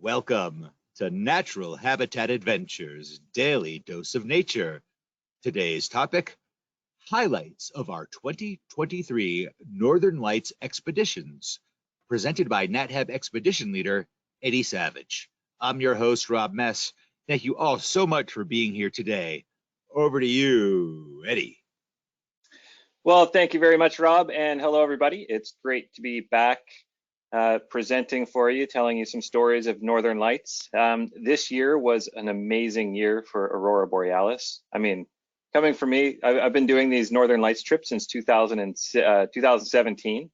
Welcome to Natural Habitat Adventures, Daily Dose of Nature. Today's topic, highlights of our 2023 Northern Lights expeditions, presented by NatHab Expedition Leader Eddy Savage. I'm your host, Rob Mess. Thank you all so much for being here today. Over to you, Eddy. Well, thank you very much, Rob, and hello, everybody. It's great to be back presenting for you, telling you some stories of Northern Lights. This year was an amazing year for Aurora Borealis. I mean, coming from me, I've been doing these Northern Lights trips since 2017,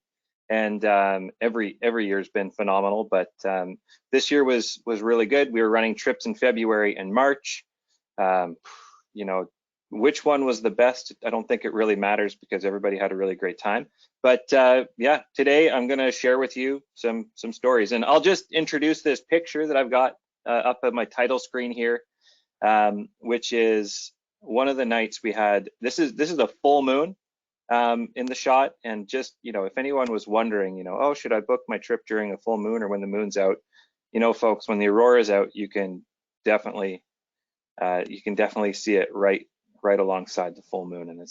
and every year's been phenomenal. But this year was really good. We were running trips in February and March. You know, which one was the best? I don't think it really matters because everybody had a really great time. But yeah, today I'm going to share with you some stories, and I'll just introduce this picture that I've got up at my title screen here, which is one of the nights we had. This is a full moon in the shot, and just, you know, if anyone was wondering, you know, oh, should I book my trip during a full moon or when the moon's out? You know, folks, when the aurora is out, you can definitely see it right alongside the full moon, and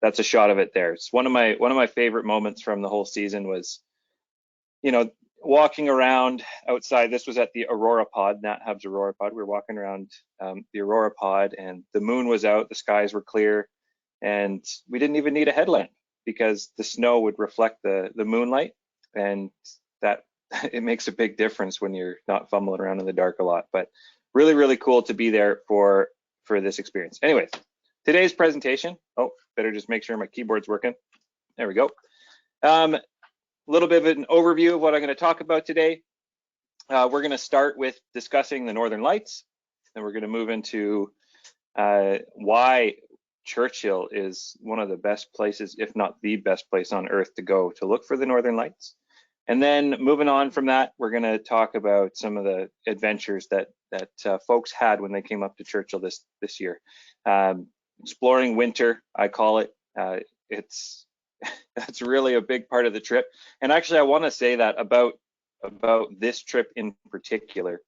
that's a shot of it there. It's one of my favorite moments from the whole season was, you know, walking around outside. This was at the Aurora Pod, NatHab's Aurora Pod. We were walking around the Aurora Pod, and the moon was out, the skies were clear, and we didn't even need a headlamp because the snow would reflect the moonlight, and that it makes a big difference when you're not fumbling around in the dark a lot. But really cool to be there for this experience. Anyways, today's presentation, better just make sure my keyboard's working. There we go. A little bit of an overview of what I'm going to talk about today. We're going to start with discussing the Northern Lights, and we're going to move into why Churchill is one of the best places, if not the best place on Earth to go to look for the Northern Lights. And then moving on from that, we're going to talk about some of the adventures that folks had when they came up to Churchill this year. Exploring winter, I call it. That's really a big part of the trip. And actually, I want to say that about this trip in particular.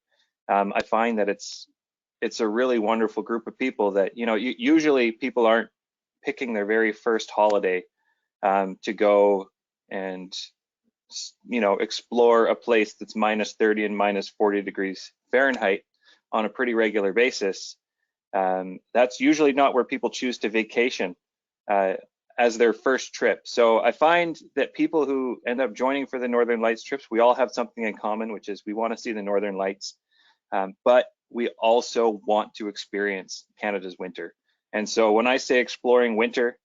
I find that it's a really wonderful group of people that, you know, usually people aren't picking their very first holiday to go and, you know, explore a place that's minus 30 and minus 40 degrees Fahrenheit on a pretty regular basis. That's usually not where people choose to vacation as their first trip. So I find that people who end up joining for the Northern Lights trips, we all have something in common, which is we want to see the Northern Lights, but we also want to experience Canada's winter. And so when I say exploring winter,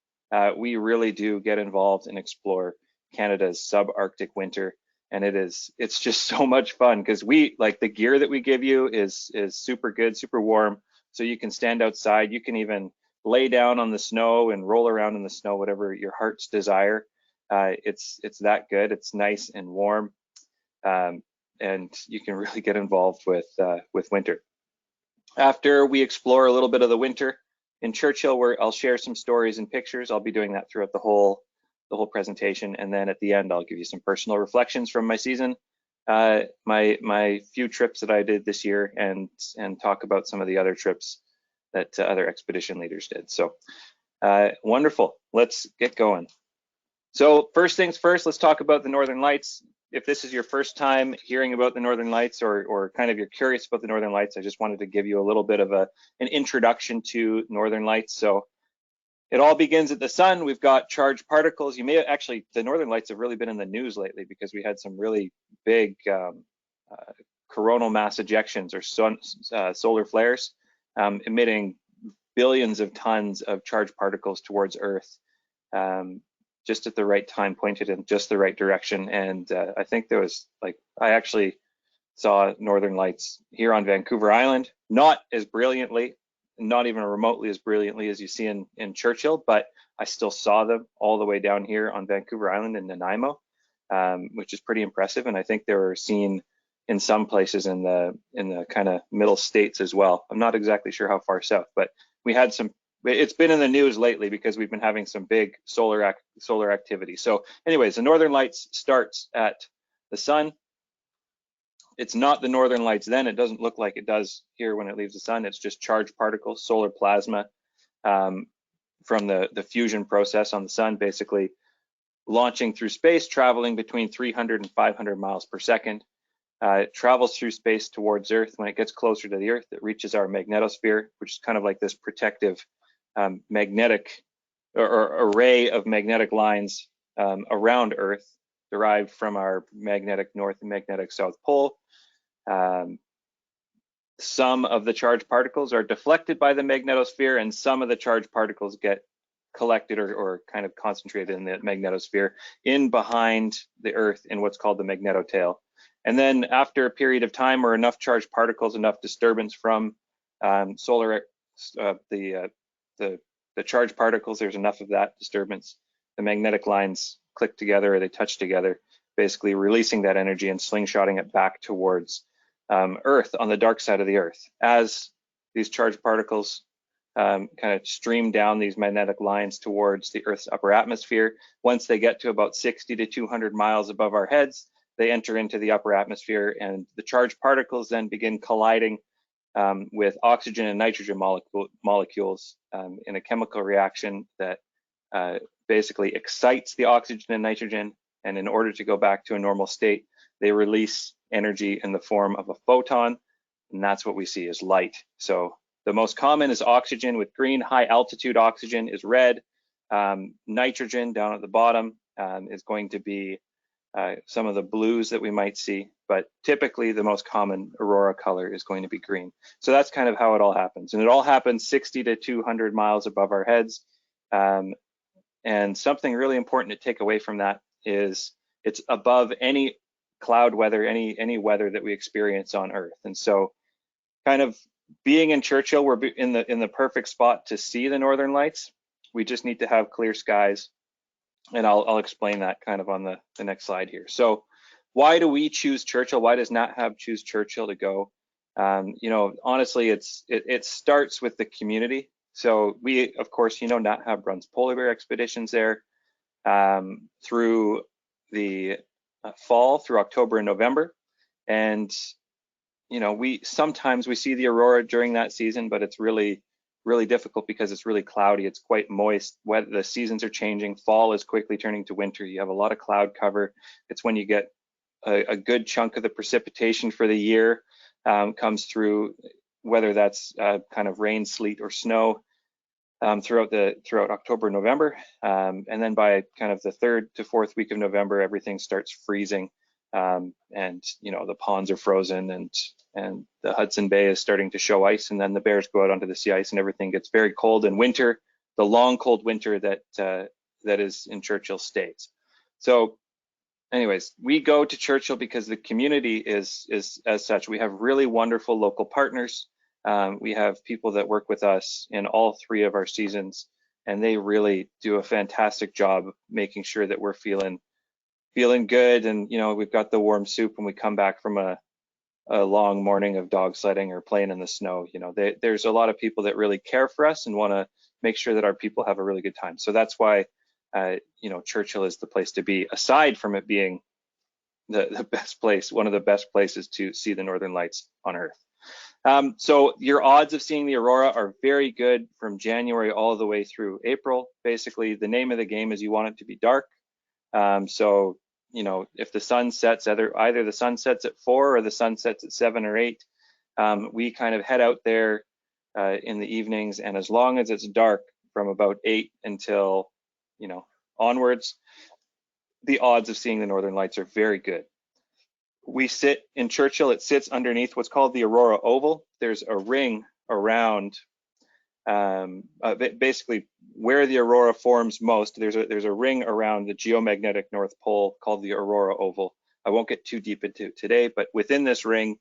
we really do get involved and explore Canada's subarctic winter. And it's just so much fun because we, like, the gear that we give you is super good, super warm. So you can stand outside, you can even lay down on the snow and roll around in the snow, whatever your heart's desire. It's that good. It's nice and warm, and you can really get involved with winter. After we explore a little bit of the winter in Churchill, where I'll share some stories and pictures. I'll be doing that throughout the whole presentation, and then at the end I'll give you some personal reflections from my season, my few trips that I did this year, and talk about some of the other trips that other expedition leaders did. So wonderful. Let's get going. So first things first, let's talk about the Northern Lights. If this is your first time hearing about the Northern Lights, or kind of you're curious about the Northern Lights, I just wanted to give you a little bit of an introduction to Northern Lights. So it all begins at the sun. We've got charged particles. You may have actually, the Northern Lights have really been in the news lately because we had some really big coronal mass ejections, or solar flares, emitting billions of tons of charged particles towards Earth, just at the right time, pointed in just the right direction. And I think there was, like, I actually saw Northern Lights here on Vancouver Island, not as brilliantly, not even remotely as brilliantly as you see in Churchill, but I still saw them all the way down here on Vancouver Island in Nanaimo, which is pretty impressive. And I think they were seen in some places in the kind of middle states as well. I'm not exactly sure how far south, but we had some. It's been in the news lately because we've been having some big solar activity. So anyways, the Northern Lights starts at the sun. It's not the northern lights then. It doesn't look like it does here when it leaves the sun. It's just charged particles, solar plasma, from the fusion process on the sun, basically launching through space, traveling between 300 and 500 miles per second. It travels through space towards Earth. When it gets closer to the Earth, it reaches our magnetosphere, which is kind of like this protective magnetic or array of magnetic lines around Earth, derived from our magnetic north and magnetic south pole. Some of the charged particles are deflected by the magnetosphere, and some of the charged particles get collected or kind of concentrated in the magnetosphere in behind the Earth in what's called the magnetotail. And then after a period of time or enough charged particles, enough disturbance from the charged particles, there's enough of that disturbance, the magnetic lines click together or they touch together, basically releasing that energy and slingshotting it back towards Earth on the dark side of the Earth. As these charged particles kind of stream down these magnetic lines towards the Earth's upper atmosphere, once they get to about 60 to 200 miles above our heads, they enter into the upper atmosphere, and the charged particles then begin colliding with oxygen and nitrogen molecules in a chemical reaction that basically excites the oxygen and nitrogen, and in order to go back to a normal state, they release energy in the form of a photon, and that's what we see as light. So the most common is oxygen with green. High altitude oxygen is red. Nitrogen down at the bottom is going to be some of the blues that we might see, but typically the most common aurora color is going to be green. So that's kind of how it all happens. And it all happens 60 to 200 miles above our heads. And something really important to take away from that is it's above any cloud weather, any weather that we experience on Earth. And so kind of being in Churchill, we're in the perfect spot to see the northern lights. We just need to have clear skies. And I'll explain that kind of on the next slide here. So why do we choose Churchill? Why does NatHab choose Churchill to go? You know, honestly, it starts with the community. So we, of course, you know, NatHab runs polar bear expeditions there through the fall, through October and November. And, you know, sometimes we see the aurora during that season, but it's really difficult because it's really cloudy. It's quite moist. The seasons are changing. Fall is quickly turning to winter. You have a lot of cloud cover. It's when you get a good chunk of the precipitation for the year comes through, whether that's kind of rain, sleet, or snow throughout October, November. And then by kind of the 3rd to 4th week of November, everything starts freezing. And you know, the ponds are frozen and the Hudson Bay is starting to show ice, and then the bears go out onto the sea ice and everything gets very cold. And winter, the long cold winter that is in Churchill stays. So anyways, we go to Churchill because the community is as such. We have really wonderful local partners. We have people that work with us in all 3 of our seasons, and they really do a fantastic job making sure that we're feeling good. And you know, we've got the warm soup when we come back from a long morning of dog sledding or playing in the snow. You know, there's a lot of people that really care for us and want to make sure that our people have a really good time. So that's why you know, Churchill is the place to be, aside from it being the best place, one of the best places to see the northern lights on Earth. So your odds of seeing the aurora are very good from January all the way through April. Basically, the name of the game is you want it to be dark. So you know, if the sun sets, either the sun sets at 4 or the sun sets at 7 or 8, we kind of head out there in the evenings, and as long as it's dark from about 8 until, you know, onwards, the odds of seeing the northern lights are very good. We sit in Churchill, it sits underneath what's called the Aurora Oval. There's a ring around basically where the aurora forms most. There's a ring around the geomagnetic North Pole called the Aurora Oval. I won't get too deep into it today, but within this ring,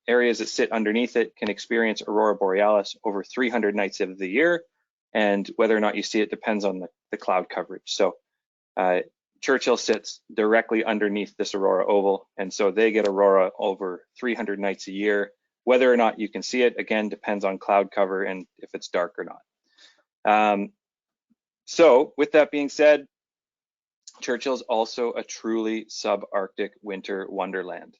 areas that sit underneath it can experience Aurora Borealis over 300 nights of the year, and whether or not you see it depends on the cloud coverage. So Churchill sits directly underneath this Aurora Oval, and so they get aurora over 300 nights a year. Whether or not you can see it, again, depends on cloud cover and if it's dark or not. So with that being said, Churchill's also a truly subarctic winter wonderland.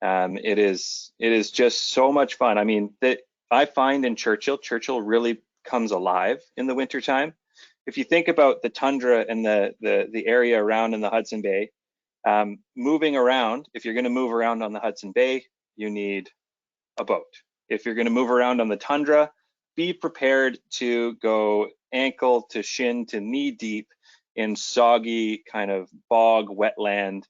It is just so much fun. I mean, that I find in Churchill really comes alive in the wintertime. If you think about the tundra and the area around in the Hudson Bay, moving around, if you're going to move around on the Hudson Bay, you need a boat. If you're going to move around on the tundra, be prepared to go ankle to shin to knee deep in soggy kind of bog wetland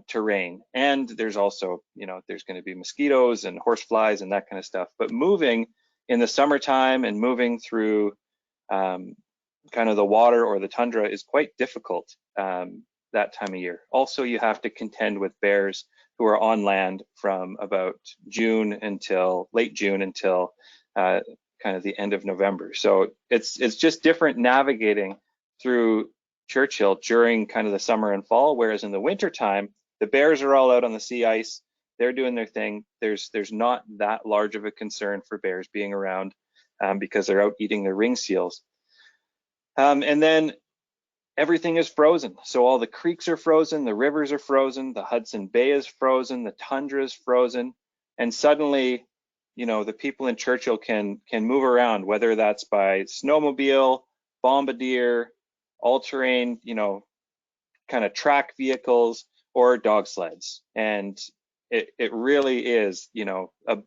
terrain. And there's also, there's going to be mosquitoes and horseflies and that kind of stuff. But moving in the summertime and moving through kind of the water or the tundra is quite difficult that time of year. Also, you have to contend with bears who are on land from about late June until kind of the end of November. So it's just different navigating through Churchill during kind of the summer and fall, whereas in the wintertime, the bears are all out on the sea ice. They're doing their thing. There's not that large of a concern for bears being around because they're out eating their ring seals. And then everything is frozen. So all the creeks are frozen, the rivers are frozen, the Hudson Bay is frozen, the tundra is frozen, and suddenly, the people in Churchill can move around, whether that's by snowmobile, bombardier, all-terrain, kind of track vehicles or dog sleds. And it really is,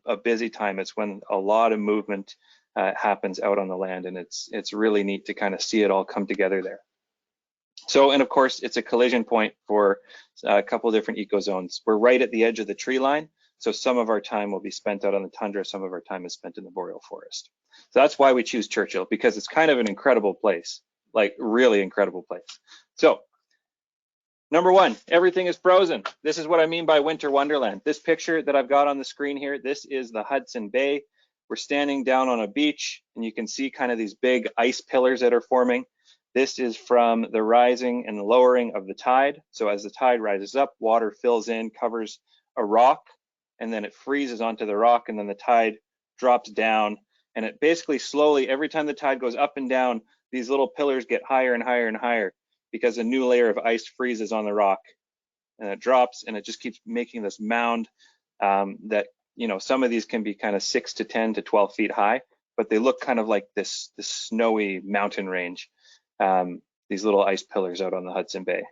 a busy time. It's when a lot of movement happens out on the land, and it's really neat to kind of see it all come together there. So, and of course, it's a collision point for a couple of different ecozones. We're right at the edge of the tree line, so some of our time will be spent out on the tundra, some of our time is spent in the boreal forest. So that's why we choose Churchill, because it's kind of an incredible place, like really incredible place. So, number one, everything is frozen. This is what I mean by winter wonderland. This picture that I've got on the screen here, this is the Hudson Bay. We're standing down on a beach, and you can see kind of these big ice pillars that are forming. This is from the rising and the lowering of the tide. So as the tide rises up, water fills in, covers a rock, and then it freezes onto the rock, and then the tide drops down. And it basically slowly, every time the tide goes up and down, these little pillars get higher and higher and higher because a new layer of ice freezes on the rock, and it drops, and it just keeps making this mound that, some of these can be kind of 6 to 10 to 12 feet high, but they look kind of like this snowy mountain range. These little ice pillars out on the Hudson Bay.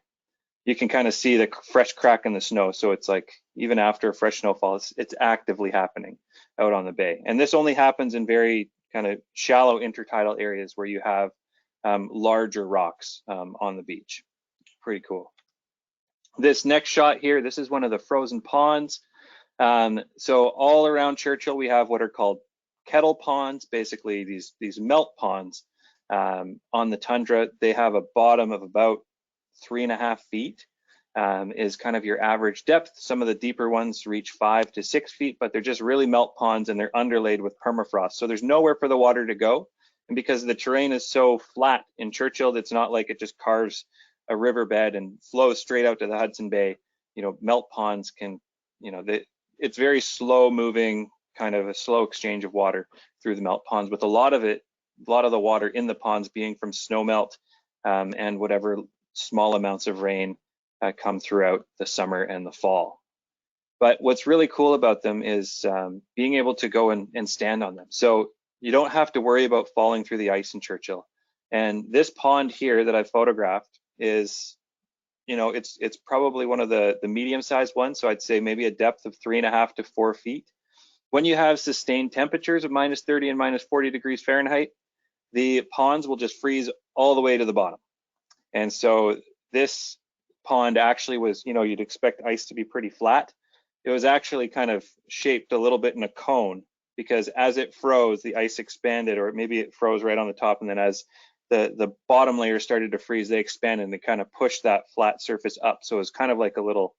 You can kind of see the fresh crack in the snow. So it's like, even after a fresh snowfall, it's actively happening out on the bay. And this only happens in very kind of shallow intertidal areas where you have larger rocks on the beach. Pretty cool. This next shot here, this is one of the frozen ponds. So all around Churchill, we have what are called kettle ponds, basically these melt ponds. On the tundra, they have a bottom of about 3.5 feet is kind of your average depth. Some of the deeper ones reach 5 to 6 feet, but they're just really melt ponds, and they're underlaid with permafrost. So there's nowhere for the water to go. And because the terrain is so flat in Churchill, it's not like it just carves a riverbed and flows straight out to the Hudson Bay. Melt ponds can, it's very slow moving, kind of a slow exchange of water through the melt ponds, with a lot of the water in the ponds being from snowmelt and whatever small amounts of rain come throughout the summer and the fall. But what's really cool about them is being able to go and stand on them. So you don't have to worry about falling through the ice in Churchill. And this pond here that I photographed is, it's probably one of the medium-sized ones. So I'd say maybe a depth of 3.5 to 4 feet. When you have sustained temperatures of -30 and -40 degrees Fahrenheit, the ponds will just freeze all the way to the bottom. And so this pond actually was, you'd expect ice to be pretty flat. It was actually kind of shaped a little bit in a cone, because as it froze, the ice expanded, or maybe it froze right on the top, and then as the bottom layer started to freeze, they expanded and they kind of pushed that flat surface up. So it was kind of like a little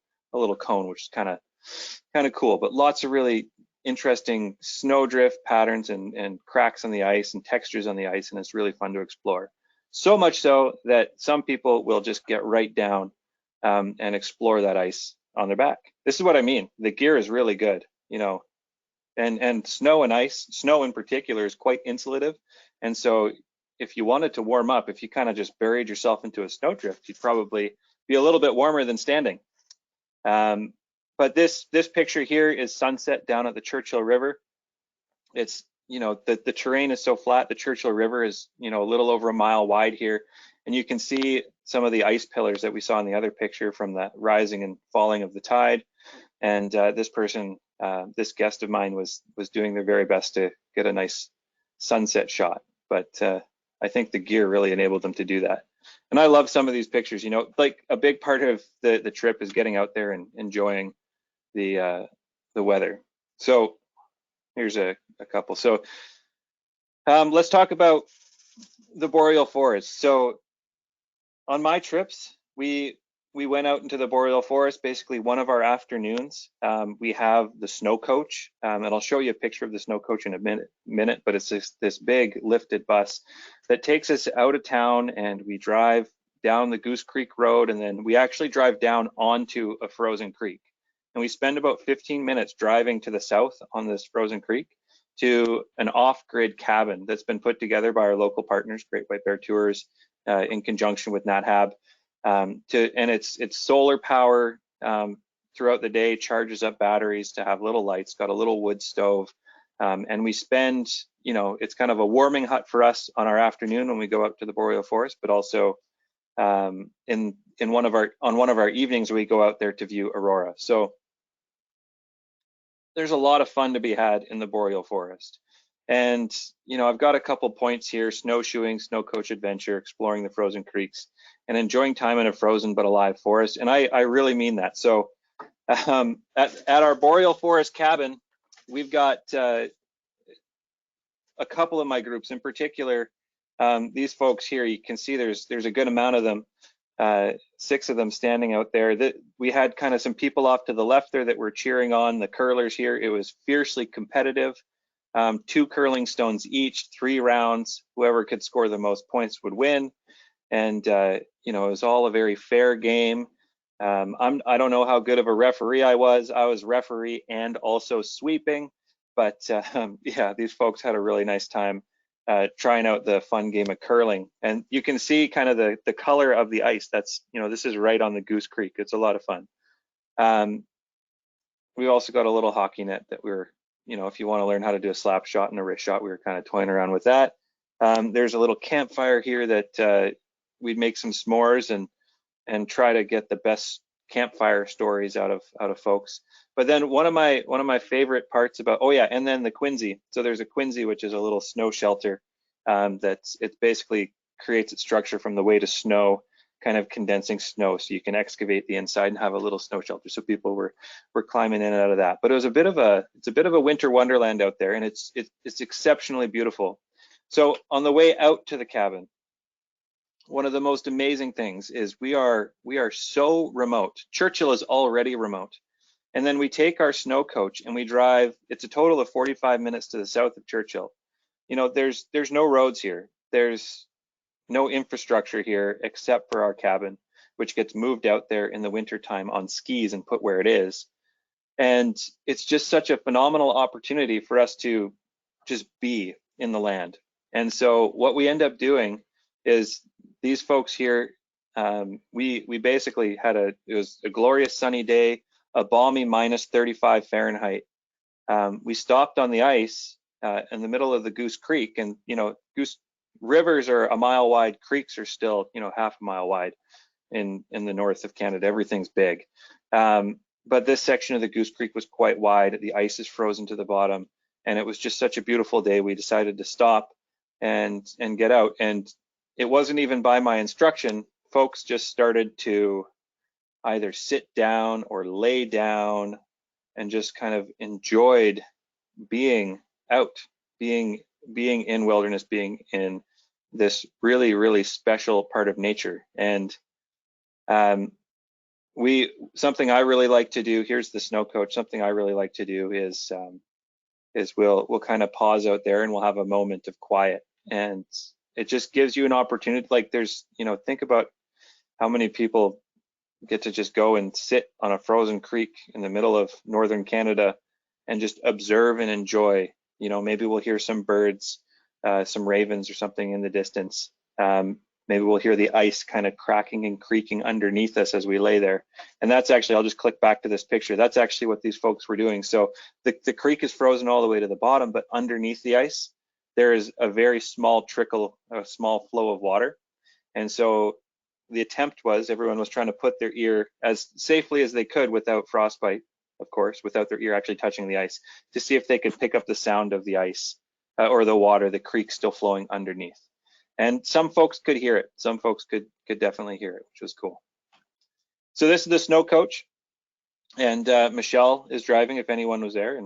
cone, which is kind of cool. But lots of really interesting snowdrift patterns and cracks on the ice and textures on the ice, and it's really fun to explore. So much so that some people will just get right down and explore that ice on their back. This is what I mean. The gear is really good, and snow and ice, snow in particular, is quite insulative. And so if you wanted to warm up, if you kind of just buried yourself into a snowdrift, you'd probably be a little bit warmer than standing. But But this picture here is sunset down at the Churchill River. It's, you know, the terrain is so flat. The Churchill River is, you know, a little over a mile wide here. And you can see some of the ice pillars that we saw in the other picture from the rising and falling of the tide. And this person, this guest of mine was doing their very best to get a nice sunset shot. But I think the gear really enabled them to do that. And I love some of these pictures, you know, like a big part of the trip is getting out there and enjoying the weather. So here's a couple. So let's talk about the boreal forest. So on my trips, we went out into the boreal forest basically one of our afternoons. We have the snowcoach, and I'll show you a picture of the snowcoach in a minute, but it's this big lifted bus that takes us out of town, and we drive down the Goose Creek Road, and then we actually drive down onto a frozen creek. And we spend about 15 minutes driving to the south on this frozen creek to an off-grid cabin that's been put together by our local partners, Great White Bear Tours, in conjunction with NatHab. And it's solar power throughout the day, charges up batteries to have little lights, got a little wood stove. And we spend, you know, it's kind of a warming hut for us on our afternoon when we go out to the boreal forest, but also on one of our evenings we go out there to view aurora. So there's a lot of fun to be had in the boreal forest. And, you know, I've got a couple points here: snowshoeing, snowcoach adventure, exploring the frozen creeks, and enjoying time in a frozen but alive forest. And I really mean that. So at our boreal forest cabin, we've got a couple of my groups in particular. These folks here, you can see there's a good amount of them, 6 of them standing out there. We had kind of some people off to the left there that were cheering on the curlers here. It was fiercely competitive. 2 curling stones each, 3 rounds. Whoever could score the most points would win. And you know, it was all a very fair game. I don't know how good of a referee I was. I was referee and also sweeping, but yeah, these folks had a really nice time trying out the fun game of curling. And you can see kind of the color of the ice. That's, you know, this is right on the Goose Creek. It's a lot of fun. We also got a little hockey net that we were, you know, if you want to learn how to do a slap shot and a wrist shot, we were kind of toying around with that. There's a little campfire here that we'd make some s'mores and try to get the best campfire stories out of folks. But then one of my favorite parts about, oh yeah, and then the Quincy. So there's a Quincy, which is a little snow shelter it basically creates its structure from the weight of snow, kind of condensing snow, so you can excavate the inside and have a little snow shelter. So people were climbing in and out of that. But it was a bit of a winter wonderland out there, and it's exceptionally beautiful. So on the way out to the cabin, one of the most amazing things is we are so remote. Churchill is already remote. And then we take our snow coach and we drive. It's a total of 45 minutes to the south of Churchill. You know, there's no roads here. There's no infrastructure here except for our cabin, which gets moved out there in the wintertime on skis and put where it is. And it's just such a phenomenal opportunity for us to just be in the land. And so what we end up doing is these folks here, we basically had it was a glorious sunny day, a balmy minus 35 Fahrenheit. We stopped on the ice in the middle of the Goose Creek, and you know, rivers are a mile wide, creeks are still, you know, half a mile wide in the north of Canada. Everything's big. But this section of the Goose Creek was quite wide. The ice is frozen to the bottom, and it was just such a beautiful day. We decided to stop and get out. And it wasn't even by my instruction. Folks just started to either sit down or lay down and just kind of enjoyed being out, being in wilderness, being in this really, really special part of nature. And something I really like to do, here's the snow coach, something I really like to do is we'll kind of pause out there and we'll have a moment of quiet. And it just gives you an opportunity. Like there's, you know, think about how many people get to just go and sit on a frozen creek in the middle of northern Canada and just observe and enjoy. You know, maybe we'll hear some birds, some ravens or something in the distance. maybe we'll hear the ice kind of cracking and creaking underneath us as we lay there. And that's actually, I'll just click back to this picture. That's actually what these folks were doing. So the creek is frozen all the way to the bottom, but underneath the ice, there is a very small trickle, a small flow of water. And so the attempt was, everyone was trying to put their ear as safely as they could without frostbite, of course, without their ear actually touching the ice, to see if they could pick up the sound of the ice or the water, the creek still flowing underneath. And some folks could hear it. Some folks could definitely hear it, which was cool. So this is the snowcoach, and Michelle is driving, if anyone was there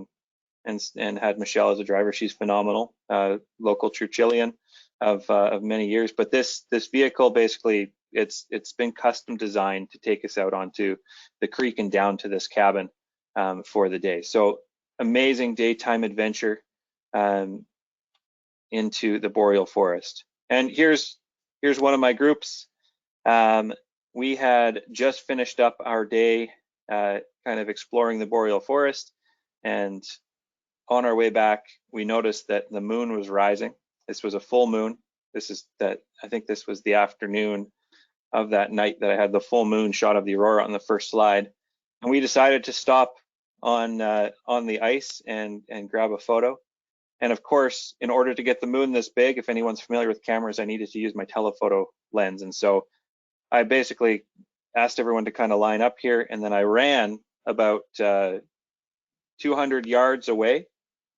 and had Michelle as a driver. She's phenomenal, local Churchillian of many years. But this vehicle, basically, it's been custom designed to take us out onto the creek and down to this cabin for the day. So amazing daytime adventure into the boreal forest. And here's one of my groups. We had just finished up our day kind of exploring the boreal forest, and on our way back, we noticed that the moon was rising. This was a full moon. I think this was the afternoon of that night that I had the full moon shot of the aurora on the first slide. And we decided to stop on the ice and grab a photo. And of course, in order to get the moon this big, if anyone's familiar with cameras, I needed to use my telephoto lens. And so I basically asked everyone to kind of line up here, and then I ran about 200 yards away.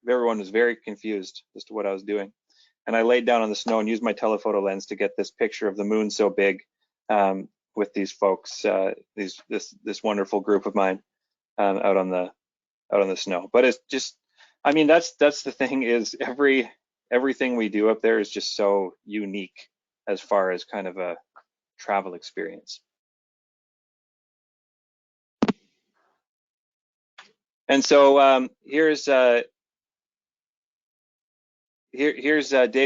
Everyone was very confused as to what I was doing. And I laid down on the snow and used my telephoto lens to get this picture of the moon so big with these folks, this wonderful group of mine out on the snow. But it's just, I mean, that's the thing, is everything we do up there is just so unique as far as kind of a travel experience. And so here's Dave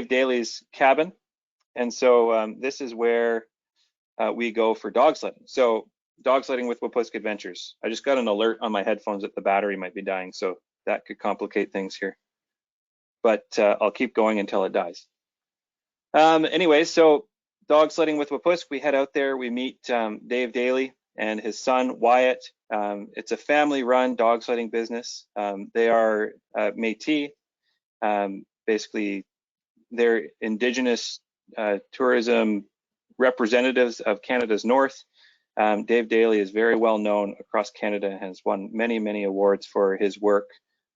Daly's cabin. And so this is where we go for dog sledding. So dog sledding with Wapusque Adventures. I just got an alert on my headphones that the battery might be dying, so that could complicate things here. But I'll keep going until it dies. Anyway, so dog sledding with Wapusque, we head out there, we meet Dave Daly and his son Wyatt. It's a family-run dog sledding business. They are Métis. Basically, they're Indigenous tourism representatives of Canada's North. Dave Daly is very well known across Canada and has won many, many awards for his work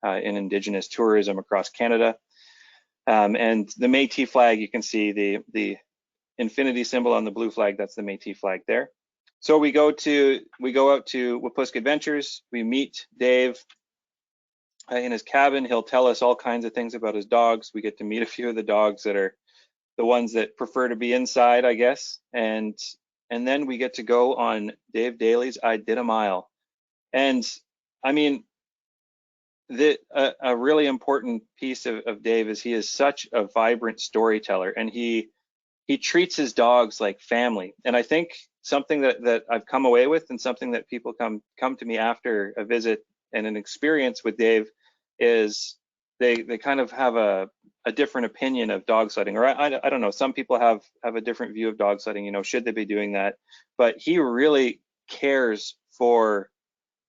in Indigenous tourism across Canada. And the Métis flag, you can see the infinity symbol on the blue flag, that's the Métis flag there. So we go out to Wapusque Adventures, we meet Dave in his cabin. He'll tell us all kinds of things about his dogs. We get to meet a few of the dogs that are the ones that prefer to be inside, I guess. And then we get to go on Dave Daly's I Did a Mile. And I mean, a really important piece of Dave is he is such a vibrant storyteller, and he treats his dogs like family. And I think something that I've come away with, and something that people come to me after a visit and an experience with Dave, is they kind of have a different opinion of dog sledding, or I don't know, some people have a different view of dog sledding, you know, should they be doing that? But he really cares for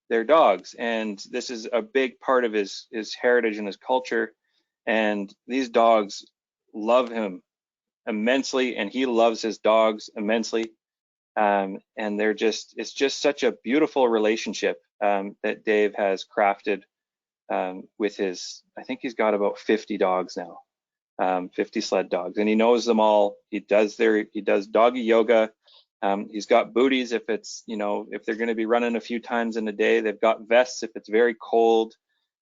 their dogs, and this is a big part of his heritage and his culture, and these dogs love him immensely, and he loves his dogs immensely. And it's just such a beautiful relationship that Dave has crafted with his, I think he's got about 50 dogs now, 50 sled dogs, and he knows them all. He does doggy yoga. He's got booties if it's, you know, if they're going to be running a few times in a day. They've got vests if it's very cold.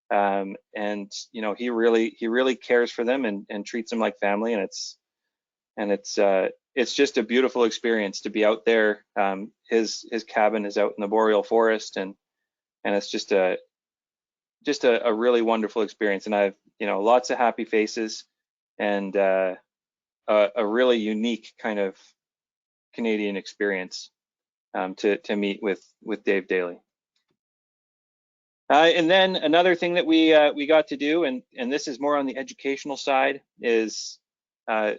And you know, he really cares for them and treats them like family, and it's just a beautiful experience to be out there. His cabin is out in the boreal forest, and it's just a really wonderful experience. And I've, you know, lots of happy faces, and a really unique kind of Canadian experience to meet with Dave Daly. And then another thing that we got to do, and this is more on the educational side, is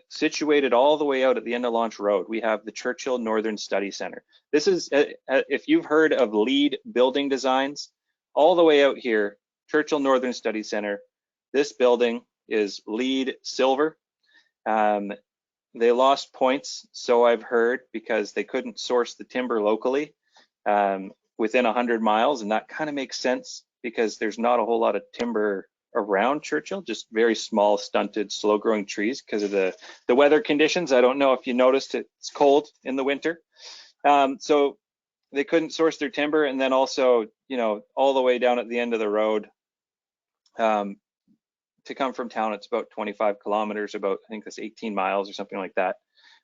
situated all the way out at the end of Launch Road, we have the Churchill Northern Study Center. This is, if you've heard of LEED building designs, all the way out here, Churchill Northern Study Center, this building is LEED silver. They lost points, so I've heard, because they couldn't source the timber locally within 100 miles, and that kind of makes sense because there's not a whole lot of timber around Churchill, just very small, stunted, slow-growing trees because of the weather conditions. I don't know if you noticed it's cold in the winter. So they couldn't source their timber, and then also, you know, all the way down at the end of the road, to come from town, it's about 25 kilometers, about, I think that's 18 miles or something like that,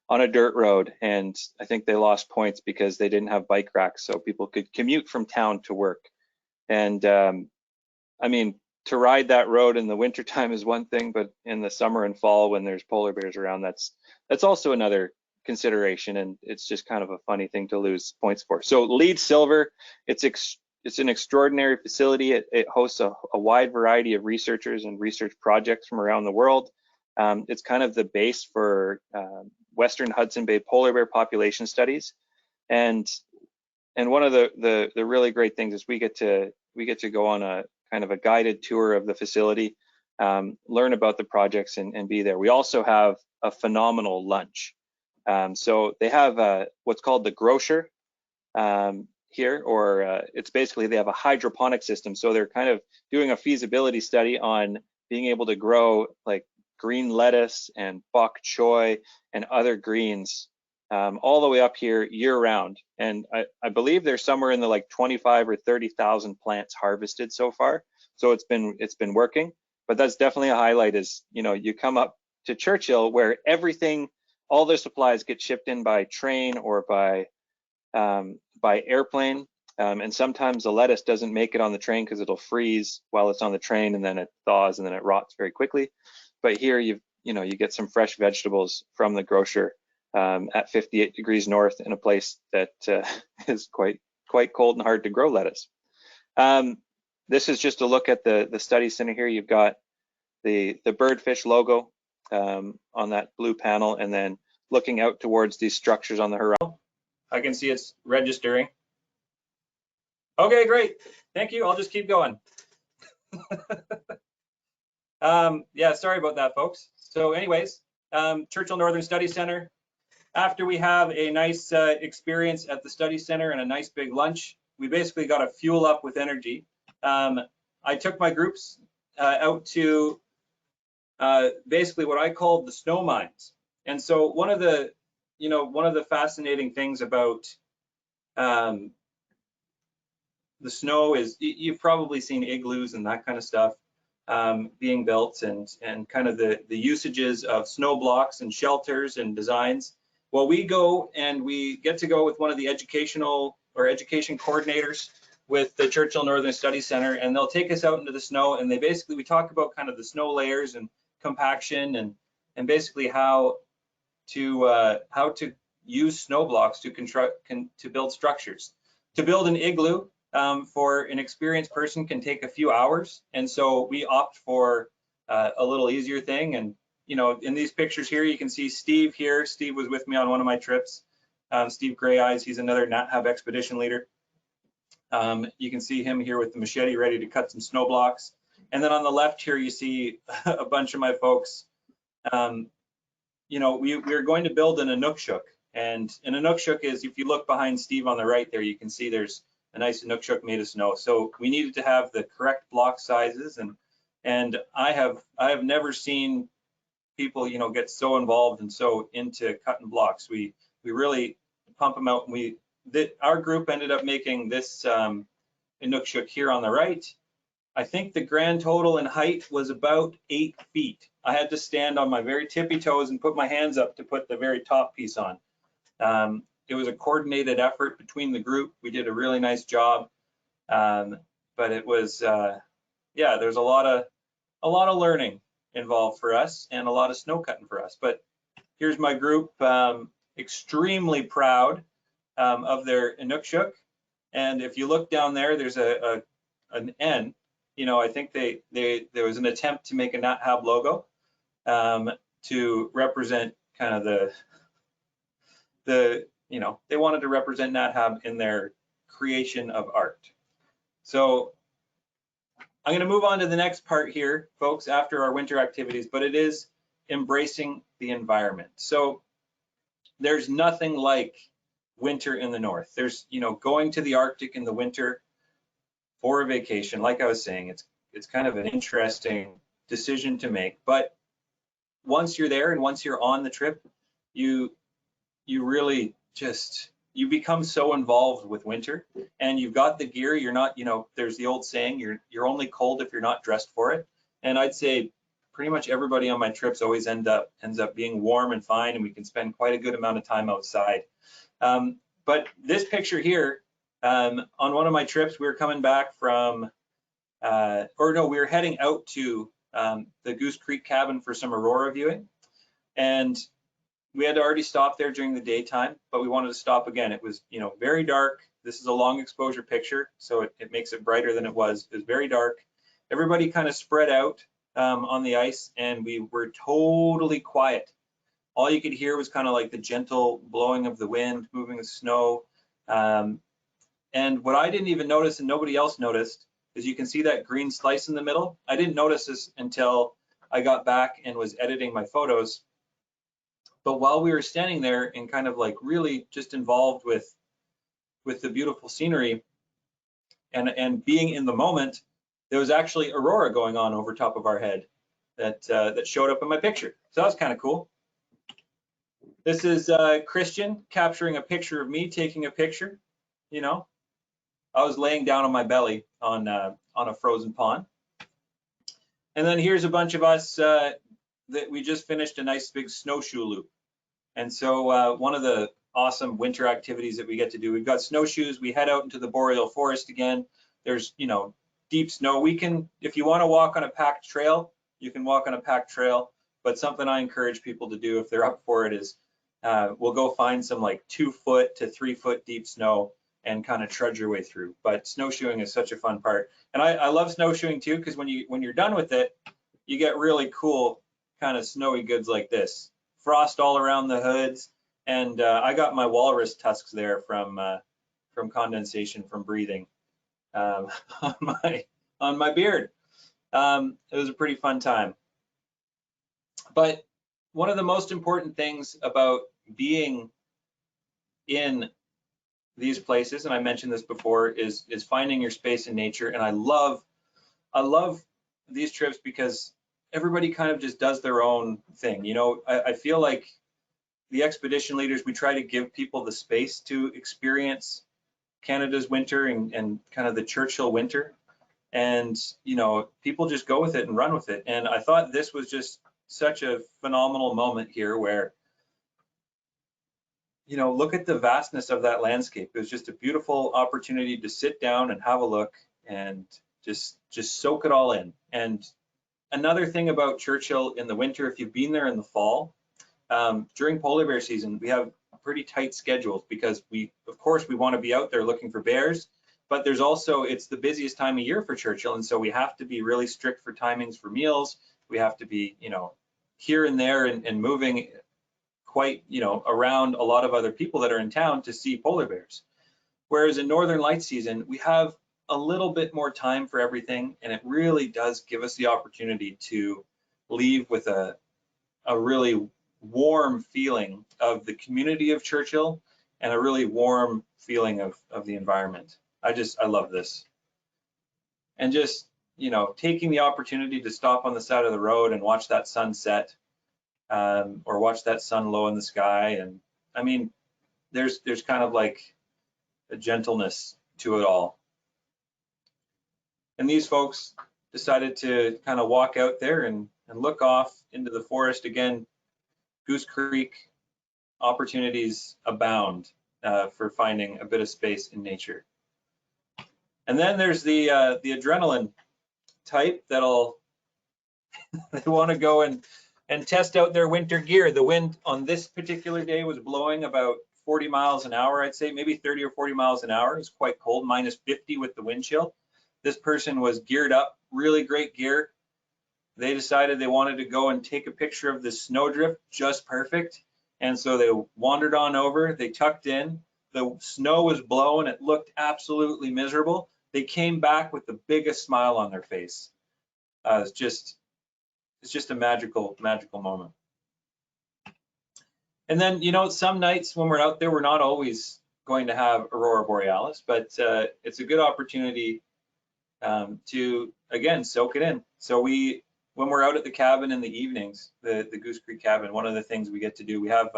on a dirt road. And I think they lost points because they didn't have bike racks, so people could commute from town to work. And I mean, to ride that road in the wintertime is one thing, but in the summer and fall when there's polar bears around, that's also another consideration, and it's just kind of a funny thing to lose points for. So LEED silver, it's an extraordinary facility. It hosts a wide variety of researchers and research projects from around the world. It's kind of the base for Western Hudson Bay polar bear population studies. And one of the really great things is we get to go on a kind of a guided tour of the facility, learn about the projects and be there. We also have a phenomenal lunch. So they have what's called the grocer here, or it's basically they have a hydroponic system. So they're kind of doing a feasibility study on being able to grow like green lettuce and bok choy and other greens all the way up here year round. And I believe there's somewhere in the like 25 or 30,000 plants harvested so far. So it's been working, but that's definitely a highlight is, you know, you come up to Churchill where everything, all their supplies get shipped in by train or by airplane. And sometimes the lettuce doesn't make it on the train because it'll freeze while it's on the train, and then it thaws and then it rots very quickly. But here you get some fresh vegetables from the grocer at 58 degrees north in a place that is quite cold and hard to grow lettuce. This is just a look at the study center here. You've got the birdfish logo on that blue panel, and then looking out towards these structures on the horizon. I can see it's registering. Okay, great. Thank you. I'll just keep going. Yeah, sorry about that, folks. So anyways, Churchill Northern Study Center. After we have a nice experience at the study center and a nice big lunch, we basically got to fuel up with energy. I took my groups out to basically what I called the snow mines. And so one of the fascinating things about the snow is you've probably seen igloos and that kind of stuff being built, and kind of the usages of snow blocks and shelters and designs. Well, we go and we get to go with one of the education coordinators with the Churchill Northern Study Center, and they'll take us out into the snow, and we talk about kind of the snow layers and compaction and basically how to use snow blocks to build structures. To build an igloo for an experienced person can take a few hours, and so we opt for a little easier thing. And you know, in these pictures here, you can see Steve here. Steve was with me on one of my trips. Steve Gray Eyes, he's another NatHab expedition leader. You can see him here with the machete ready to cut some snow blocks. And then on the left here, you see a bunch of my folks. You know, we're going to build an inukshuk. And an inukshuk is, if you look behind Steve on the right there, you can see there's a nice inukshuk made of snow. So we needed to have the correct block sizes. And I have never seen people, you know, get so involved and so into cutting blocks. We really pump them out, and our group ended up making this inukshuk here on the right. I think the grand total in height was about 8 feet. I had to stand on my very tippy toes and put my hands up to put the very top piece on. It was a coordinated effort between the group. We did a really nice job, but it was, yeah, there's a lot of learning involved for us and a lot of snow cutting for us. But here's my group, extremely proud of their inukshuk. And if you look down there, there's an N. You know, I think there was an attempt to make a NatHab logo. to represent kind of the they wanted to represent Nat Hab in their creation of art. So I'm going to move on to the next part here, folks, after our winter activities, but it is embracing the environment. So there's nothing like winter in the north. There's, going to the Arctic in the winter for a vacation. Like I was saying, it's kind of an interesting decision to make. But once you're there and once you're on the trip, you really just, you become so involved with winter, and you've got the gear. You're not, there's the old saying, you're only cold if you're not dressed for it. And I'd say pretty much everybody on my trips always ends up being warm and fine, and we can spend quite a good amount of time outside. But this picture here, on one of my trips, we were coming back from, we were heading out to the Goose Creek cabin for some aurora viewing, and we had already stopped there during the daytime, but we wanted to stop again. It was, very dark. This is a long exposure picture, so it makes it brighter than it was. It was very dark. Everybody kind of spread out on the ice, and we were totally quiet. All you could hear was kind of like the gentle blowing of the wind, moving the snow. And what I didn't even notice, and nobody else noticed, is you can see that green slice in the middle. I didn't notice this until I got back and was editing my photos. But while we were standing there and kind of like really just involved with the beautiful scenery and being in the moment, there was actually aurora going on over top of our head that showed up in my picture. So that was kind of cool. This is Christian capturing a picture of me taking a picture. I was laying down on my belly on a frozen pond. And then here's a bunch of us that we just finished a nice big snowshoe loop. And so one of the awesome winter activities that we get to do, we've got snowshoes. We head out into the boreal forest again. There's, deep snow. We can, if you want to walk on a packed trail, you can walk on a packed trail. But something I encourage people to do if they're up for it is we'll go find some like 2 foot to 3 foot deep snow and kind of trudge your way through. But snowshoeing is such a fun part. And I love snowshoeing too, because when you're done with it, you get really cool kind of snowy goods like this. Frost all around the hoods, and I got my walrus tusks there from condensation from breathing on my beard. It was a pretty fun time. But one of the most important things about being in these places, and I mentioned this before, is finding your space in nature. And I love these trips because everybody kind of just does their own thing. I feel like the expedition leaders, we try to give people the space to experience Canada's winter and kind of the Churchill winter. And, people just go with it and run with it. And I thought this was just such a phenomenal moment here where, look at the vastness of that landscape. It was just a beautiful opportunity to sit down and have a look and just soak it all in. And another thing about Churchill in the winter, if you've been there in the fall, during polar bear season, we have pretty tight schedules because of course, we want to be out there looking for bears, but there's also, it's the busiest time of year for Churchill. And so we have to be really strict for timings for meals. We have to be, here and there and moving quite, around a lot of other people that are in town to see polar bears. Whereas in Northern Lights season, we have a little bit more time for everything, and it really does give us the opportunity to leave with a really warm feeling of the community of Churchill and a really warm feeling of the environment. I love this. And just, taking the opportunity to stop on the side of the road and watch that sunset, or watch that sun low in the sky. And I mean, there's kind of like a gentleness to it all. And these folks decided to kind of walk out there and look off into the forest again. Goose Creek, opportunities abound for finding a bit of space in nature. And then there's the adrenaline type that'll they want to go and test out their winter gear. The wind on this particular day was blowing about 40 miles an hour, I'd say, maybe 30 or 40 miles an hour. It was quite cold, minus 50 with the wind chill. This person was geared up, really great gear, they decided they wanted to go and take a picture of this snowdrift just perfect. And so they wandered on over, they tucked in, the snow was blowing, it looked absolutely miserable. They came back with the biggest smile on their face. It's just a magical moment. And then, you know, some nights when we're out there, we're not always going to have Aurora Borealis, but it's a good opportunity to, again, soak it in. So when we're out at the cabin in the evenings, the Goose Creek cabin, one of the things we get to do, we have,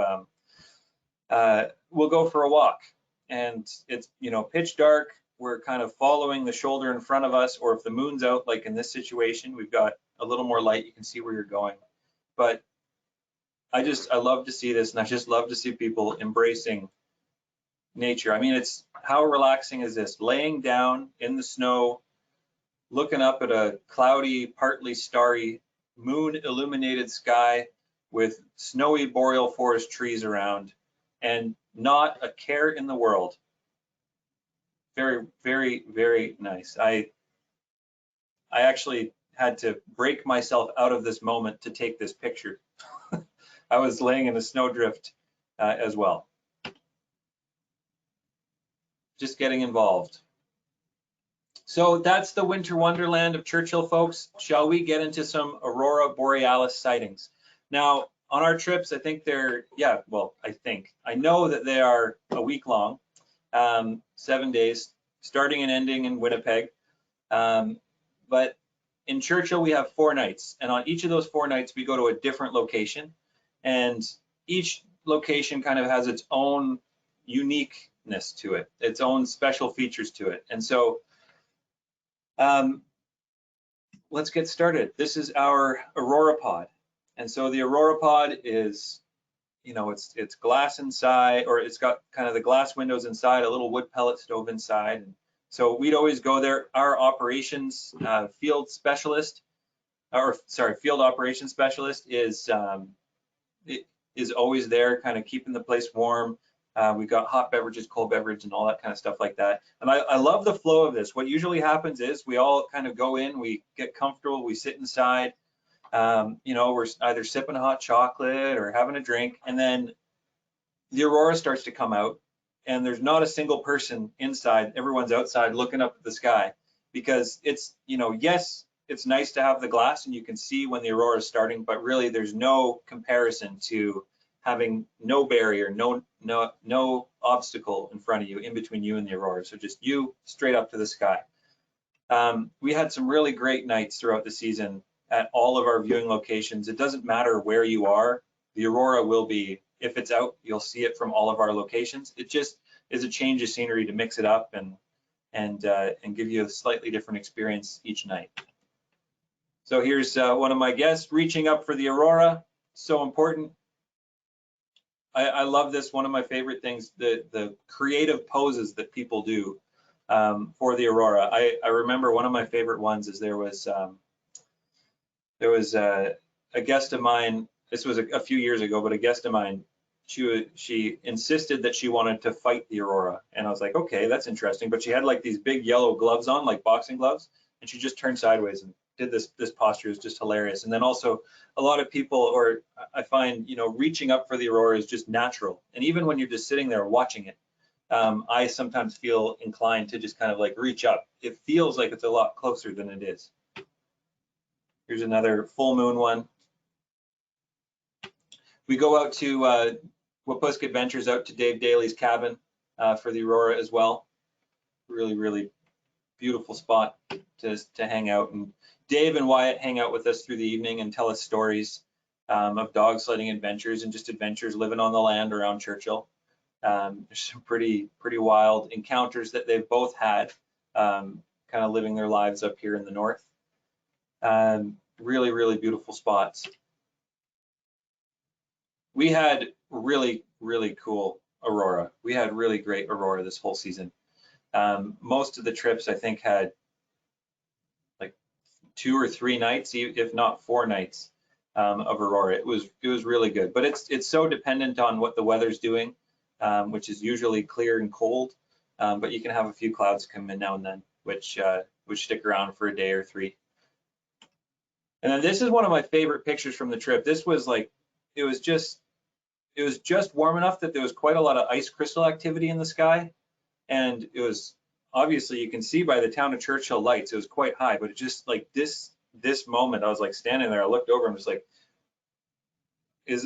we'll go for a walk, and it's, you know, pitch dark. We're kind of following the shoulder in front of us, or if the moon's out, like in this situation, we've got a little more light, you can see where you're going. But I love to see this, and I just love to see people embracing nature. I mean, it's, how relaxing is this? Laying down in the snow, looking up at a cloudy, partly starry, moon illuminated sky with snowy boreal forest trees around, and not a care in the world. Very, very, very nice. I actually had to break myself out of this moment to take this picture. I was laying in a snowdrift as well. Just getting involved. So that's the winter wonderland of Churchill, folks. Shall we get into some Aurora Borealis sightings? Now, on our trips, I think they're, yeah, well, I know that they are a week long, 7 days, starting and ending in Winnipeg. But in Churchill, we have 4 nights, and on each of those 4 nights, we go to a different location, and each location kind of has its own uniqueness to it, its own special features to it. And so let's get started. This is our Aurora Pod. And so the Aurora Pod is, you know, it's glass inside, or it's got kind of the glass windows inside, a little wood pellet stove inside. And so we'd always go there. Our operations field operations specialist is always there, kind of keeping the place warm. We've got hot beverages, cold beverage, and all that kind of stuff like that. And I love the flow of this. What usually happens is we all kind of go in, we get comfortable, we sit inside. You know, we're either sipping hot chocolate or having a drink, and then the aurora starts to come out, and there's not a single person inside. Everyone's outside looking up at the sky, because it's, you know, yes, it's nice to have the glass and you can see when the aurora is starting, but really there's no comparison to having no barrier, no obstacle in front of you, in between you and the aurora. So just you straight up to the sky. We had some really great nights throughout the season at all of our viewing locations. It doesn't matter where you are, the aurora will be, if it's out, you'll see it from all of our locations. It just is a change of scenery to mix it up and give you a slightly different experience each night. So here's one of my guests reaching up for the aurora. So important. I love this. One of my favorite things, the creative poses that people do for the aurora. I remember one of my favorite ones is there was a guest of mine. This was a few years ago, but a guest of mine, she insisted that she wanted to fight the aurora, and I was like, okay, that's interesting. But she had like these big yellow gloves on, like boxing gloves, and she just turned sideways and did this posture. Is just hilarious. And then also a lot of people, or I find, you know, reaching up for the aurora is just natural. And even when you're just sitting there watching it, I sometimes feel inclined to just kind of like reach up. It feels like it's a lot closer than it is. Here's another full moon one. We go out to Wapusket Adventures, out to Dave Daly's cabin for the aurora as well. Really, really beautiful spot to hang out. And Dave and Wyatt hang out with us through the evening and tell us stories of dog sledding adventures and just adventures living on the land around Churchill. There's some pretty wild encounters that they've both had, kind of living their lives up here in the north. Really, really beautiful spots. We had really, really cool aurora. We had really great aurora this whole season. Most of the trips, I think, had like 2 or 3 nights, if not 4 nights of aurora. It was really good, but it's so dependent on what the weather's doing, which is usually clear and cold, but you can have a few clouds come in now and then, which stick around for a day or 3. And then this is one of my favorite pictures from the trip. This was like, it was just warm enough that there was quite a lot of ice crystal activity in the sky. And it was, obviously you can see by the town of Churchill lights, it was quite high, but it just like this moment, I was like standing there, I looked over, I'm just like,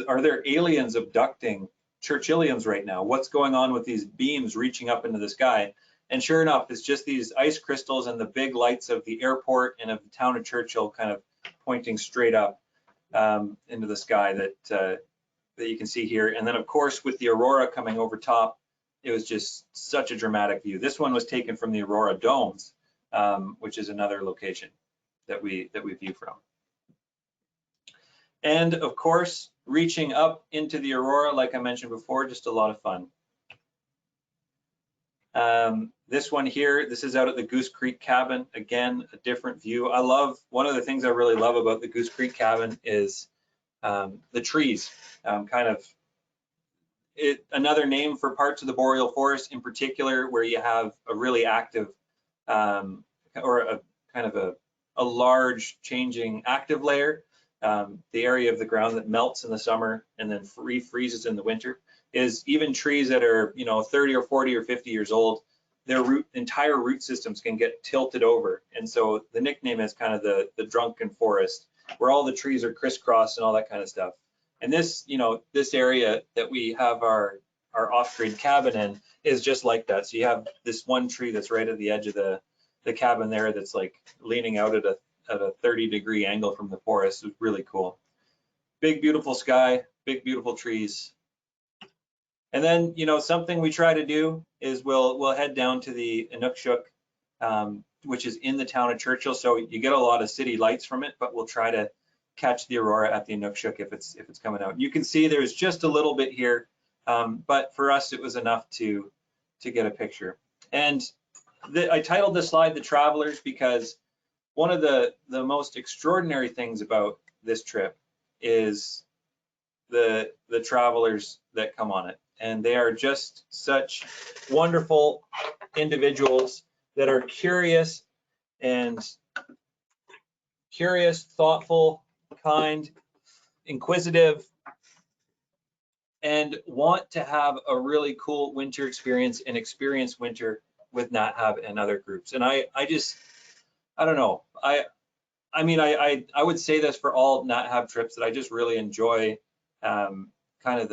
are there aliens abducting Churchillians right now? What's going on with these beams reaching up into the sky? And sure enough, it's just these ice crystals and the big lights of the airport and of the town of Churchill kind of pointing straight up into the sky that you can see here. And then of course, with the aurora coming over top, it was just such a dramatic view. This one was taken from the Aurora Domes, which is another location that we view from. And of course, reaching up into the aurora, like I mentioned before, just a lot of fun. This one here, this is out at the Goose Creek cabin. Again, a different view. One of the things I really love about the Goose Creek cabin is the trees. Another name for parts of the boreal forest in particular, where you have a really active or a kind of a large changing active layer, the area of the ground that melts in the summer and then refreezes in the winter, is even trees that are 30 or 40 or 50 years old, their entire root systems can get tilted over. And so the nickname is kind of the drunken forest, where all the trees are crisscrossed and all that kind of stuff. And this, this area that we have our off-grid cabin in is just like that. So you have this one tree that's right at the edge of the cabin there that's like leaning out at a 30-degree angle from the forest. It's really cool. Big, beautiful sky, big, beautiful trees. And then, something we try to do is we'll head down to the Inukshuk, which is in the town of Churchill. So you get a lot of city lights from it, but we'll try to catch the aurora at the Inukshuk if it's coming out. You can see there's just a little bit here, but for us it was enough to get a picture. And I titled this slide "The Travelers" because one of the most extraordinary things about this trip is the travelers that come on it. And they are just such wonderful individuals that are curious, thoughtful, kind, inquisitive, and want to have a really cool winter experience and experience winter with NatHab and other groups. And I don't know. I mean, I would say this for all NatHab trips, that I just really enjoy kind of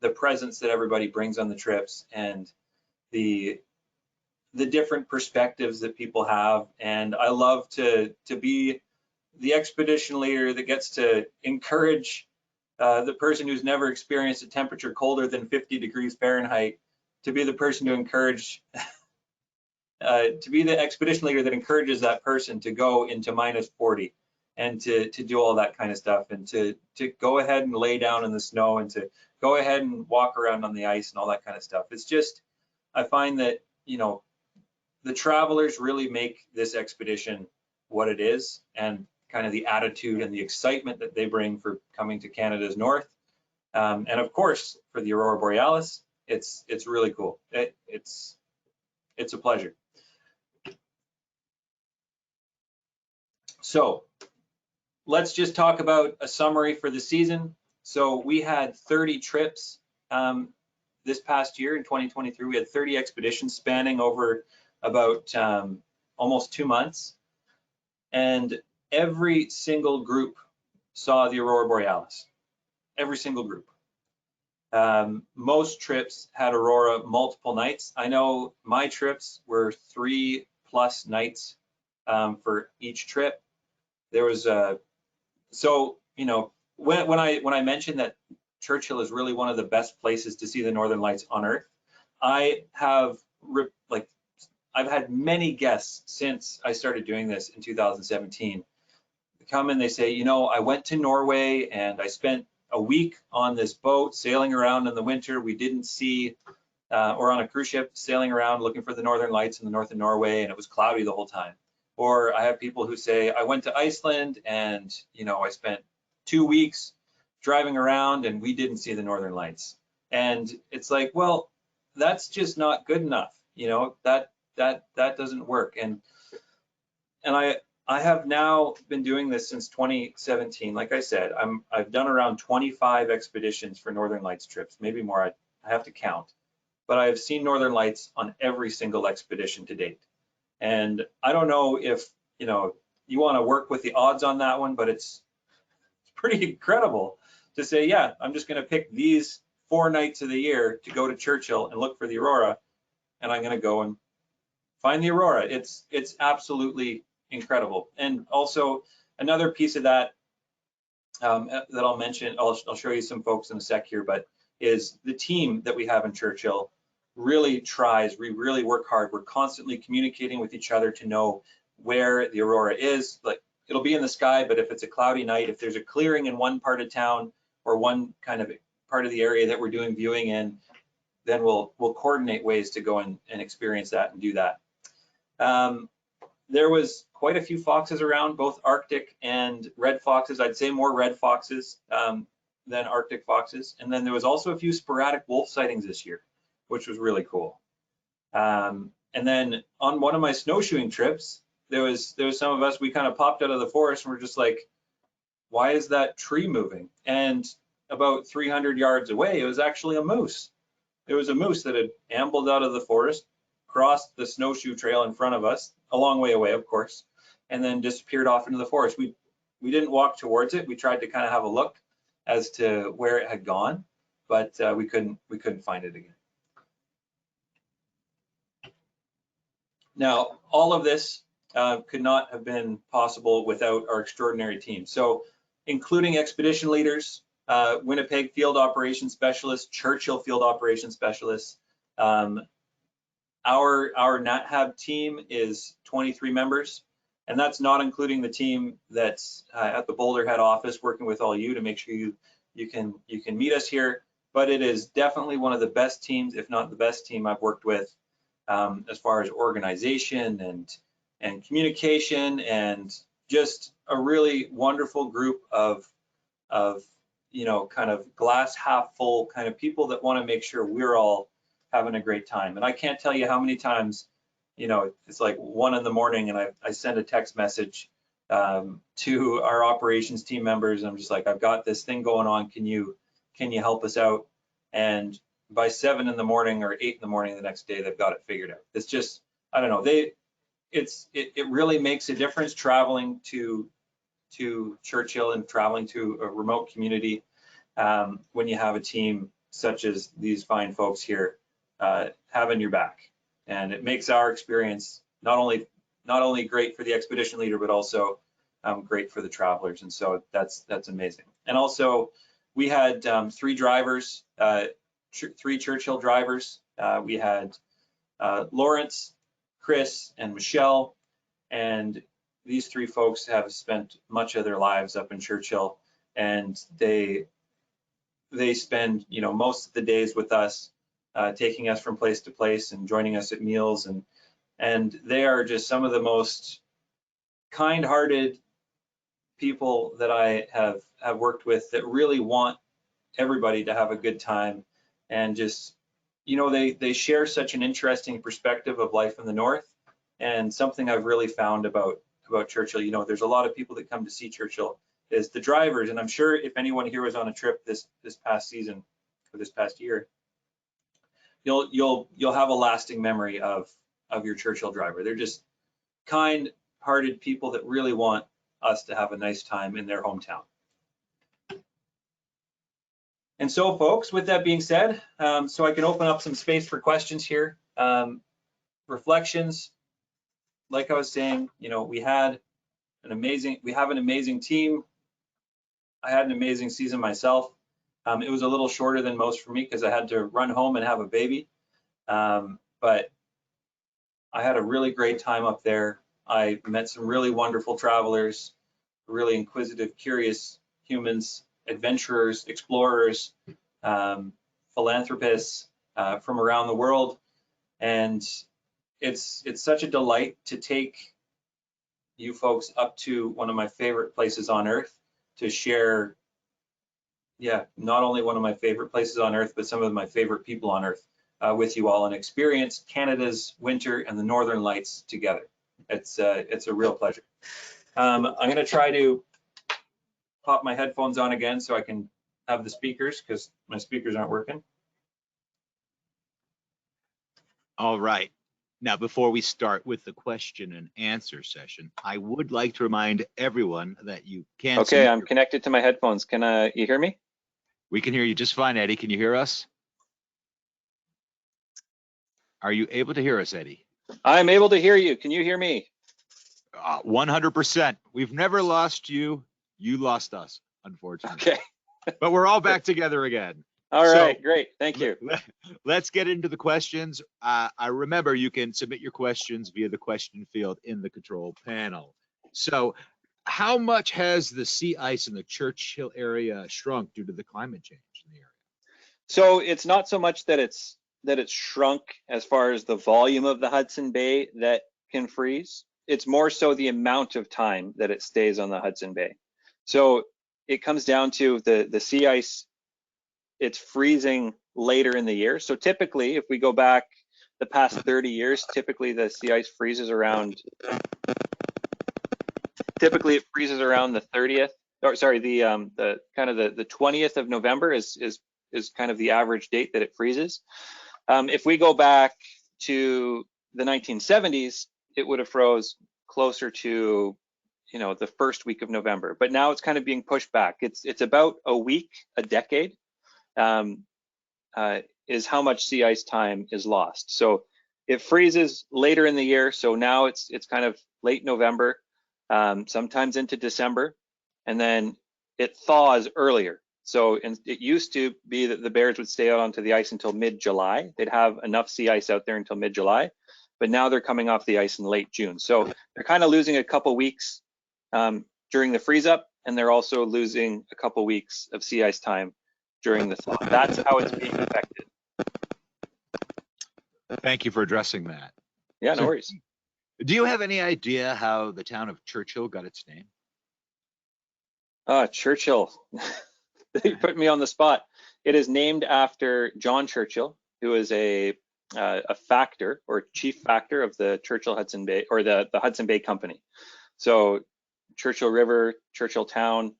the presence that everybody brings on the trips and the different perspectives that people have. And I love to be the expedition leader that gets to encourage the person who's never experienced a temperature colder than 50 degrees Fahrenheit to be the person to encourage, to be the expedition leader that encourages that person to go into -40 and to do all that kind of stuff, and to go ahead and lay down in the snow and to go ahead and walk around on the ice and all that kind of stuff. It's just, I find that, the travelers really make this expedition what it is, and kind of the attitude and the excitement that they bring for coming to Canada's north. And of course, for the Aurora Borealis, it's really cool. It's a pleasure. So let's just talk about a summary for the season. So we had 30 trips this past year in 2023. We had 30 expeditions spanning over about almost 2 months. And every single group saw the Aurora Borealis, every single group. Most trips had Aurora multiple nights. I know my trips were 3+ nights for each trip. There was when I mentioned that Churchill is really one of the best places to see the Northern Lights on Earth, I've had many guests since I started doing this in 2017 come and they say, I went to Norway and I spent a week on this boat sailing around in the winter. We didn't see, or on a cruise ship sailing around looking for the Northern Lights in the north of Norway, and it was cloudy the whole time. Or I have people who say, I went to Iceland and, I spent 2 weeks driving around and we didn't see the Northern Lights. And it's like, well, that's just not good enough. That doesn't work. And I have now been doing this since 2017. Like I said, I've done around 25 expeditions for Northern Lights trips, maybe more. I have to count, but I've seen Northern Lights on every single expedition to date. And I don't know if you want to work with the odds on that one, but it's pretty incredible to say, yeah, I'm just going to pick these 4 nights of the year to go to Churchill and look for the aurora, and I'm going to go and find the aurora. It's absolutely incredible. And also another piece of that that I'll mention, I'll show you some folks in a sec here, but is the team that we have in Churchill really tries. We really work hard. We're constantly communicating with each other to know where the aurora is. Like, it'll be in the sky, but if it's a cloudy night, if there's a clearing in one part of town or one kind of part of the area that we're doing viewing in, then we'll coordinate ways to go and experience that and do that. There was quite a few foxes around, both Arctic and red foxes. I'd say more red foxes than Arctic foxes. And then there was also a few sporadic wolf sightings this year, which was really cool. And then on one of my snowshoeing trips, there was some of us, we kind of popped out of the forest and we're just like, why is that tree moving? And about 300 yards away, it was actually a moose. It was a moose that had ambled out of the forest, crossed the snowshoe trail in front of us, a long way away, of course, and then disappeared off into the forest. We didn't walk towards it. We tried to kind of have a look as to where it had gone, but we couldn't find it again. Now, all of this could not have been possible without our extraordinary team. So, including expedition leaders, Winnipeg field operations specialists, Churchill field operations specialists. Our NatHab team is 23 members, and that's not including the team that's at the Boulder head office working with all you to make sure you can meet us here. But it is definitely one of the best teams, if not the best team I've worked with as far as organization and communication, and just a really wonderful group of kind of glass half full kind of people that want to make sure we're all having a great time. And I can't tell you how many times, it's like 1 in the morning and I send a text message to our operations team members. I'm just like, I've got this thing going on. Can you help us out? And by 7 in the morning or 8 in the morning the next day, they've got it figured out. It's just, I don't know. It really makes a difference traveling to Churchill and traveling to a remote community when you have a team such as these fine folks here having your back. And it makes our experience not only great for the expedition leader, but also great for the travelers. And so that's amazing. And also we had 3 drivers, 3 Churchill drivers. We had Lawrence, Chris, and Michelle. And these 3 folks have spent much of their lives up in Churchill, and they spend most of the days with us, taking us from place to place and joining us at meals, and they are just some of the most kind-hearted people that I have worked with, that really want everybody to have a good time, and just they share such an interesting perspective of life in the North. And something I've really found about Churchill, there's a lot of people that come to see Churchill, is the drivers. And I'm sure if anyone here was on a trip this past season or this past year, you'll have a lasting memory of your Churchill driver. They're just kind-hearted people that really want us to have a nice time in their hometown. And so, folks, with that being said, so I can open up some space for questions here, reflections. Like I was saying, we have an amazing team. I had an amazing season myself. It was a little shorter than most for me because I had to run home and have a baby. But I had a really great time up there. I met some really wonderful travelers, really inquisitive, curious humans, adventurers, explorers, philanthropists from around the world. And it's such a delight to take you folks up to one of my favorite places on earth to share, not only one of my favorite places on earth, but some of my favorite people on earth with you all, and experience Canada's winter and the Northern Lights together. It's a real pleasure. I'm going to try to pop my headphones on again so I can have the speakers, because my speakers aren't working. All right. Now, before we start with the question and answer session, I would like to remind everyone that you can. Okay, I'm connected to my headphones. Can you hear me? We can hear you just fine, Eddie. Can you hear us? Are you able to hear us, Eddie? I'm able to hear you. Can you hear me? 100%. We've never lost you. You lost us, unfortunately. Okay. But we're all back together again. All right, great. Thank you. Let's get into the questions. I remember you can submit your questions via the question field in the control panel. So how much has the sea ice in the Churchill area shrunk due to the climate change in the area? So it's not so much that it's shrunk as far as the volume of the Hudson Bay that can freeze. It's more so the amount of time that it stays on the Hudson Bay. So it comes down to the sea ice. It's freezing later in the year. So typically, if we go back the past 30 years, typically the sea ice freezes around, the 30th, or sorry, the kind of the 20th of November is kind of the average date that it freezes. If we go back to the 1970s, it would have froze closer to, you know, the first week of November. But now it's kind of being pushed back. It's about a week, a decade. Is how much sea ice time is lost. So it freezes later in the year. So now it's kind of late November, sometimes into December, and then it thaws earlier. So it used to be that the bears would stay out onto the ice until mid-July. They'd have enough sea ice out there until mid-July, but now they're coming off the ice in late June. So they're kind of losing a couple weeks during the freeze up, and they're also losing a couple weeks of sea ice time during the thaw. That's how it's being affected. Thank you for addressing that. Yeah, no worries. Do you have any idea how the town of Churchill got its name? Churchill. You put me on the spot. It is named after John Churchill, who is a factor or chief factor of the Churchill Hudson Bay, or the Hudson Bay Company. So Churchill River, Churchill Town,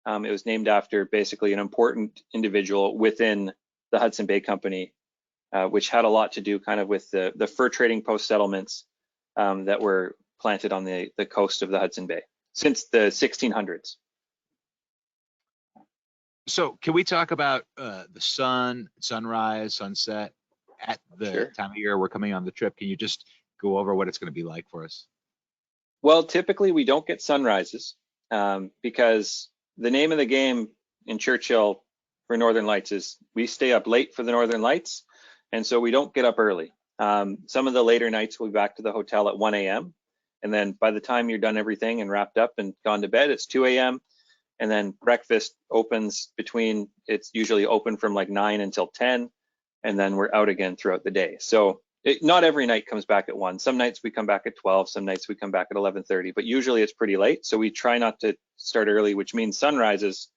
it was named after basically an important individual within the Hudson Bay Company, which had a lot to do kind of with the fur trading post settlements that were planted on the coast of the Hudson Bay since the 1600s. So can we talk about the sunrise, sunset at the time of year we're coming on the trip? Can you just go over what it's going to be like for us? Well, typically we don't get sunrises because the name of the game in Churchill for Northern Lights is we stay up late for the Northern Lights, and so we don't get up early. Some of the later nights we'll be back to the hotel at 1 a.m. and then by the time you're done everything and wrapped up and gone to bed, it's 2 a.m. and then breakfast opens it's usually open from like 9 until 10, and then we're out again throughout the day. So not every night comes back at 1. Some nights we come back at 12, some nights we come back at 11:30, but usually it's pretty late. So we try not to start early, which means sunrises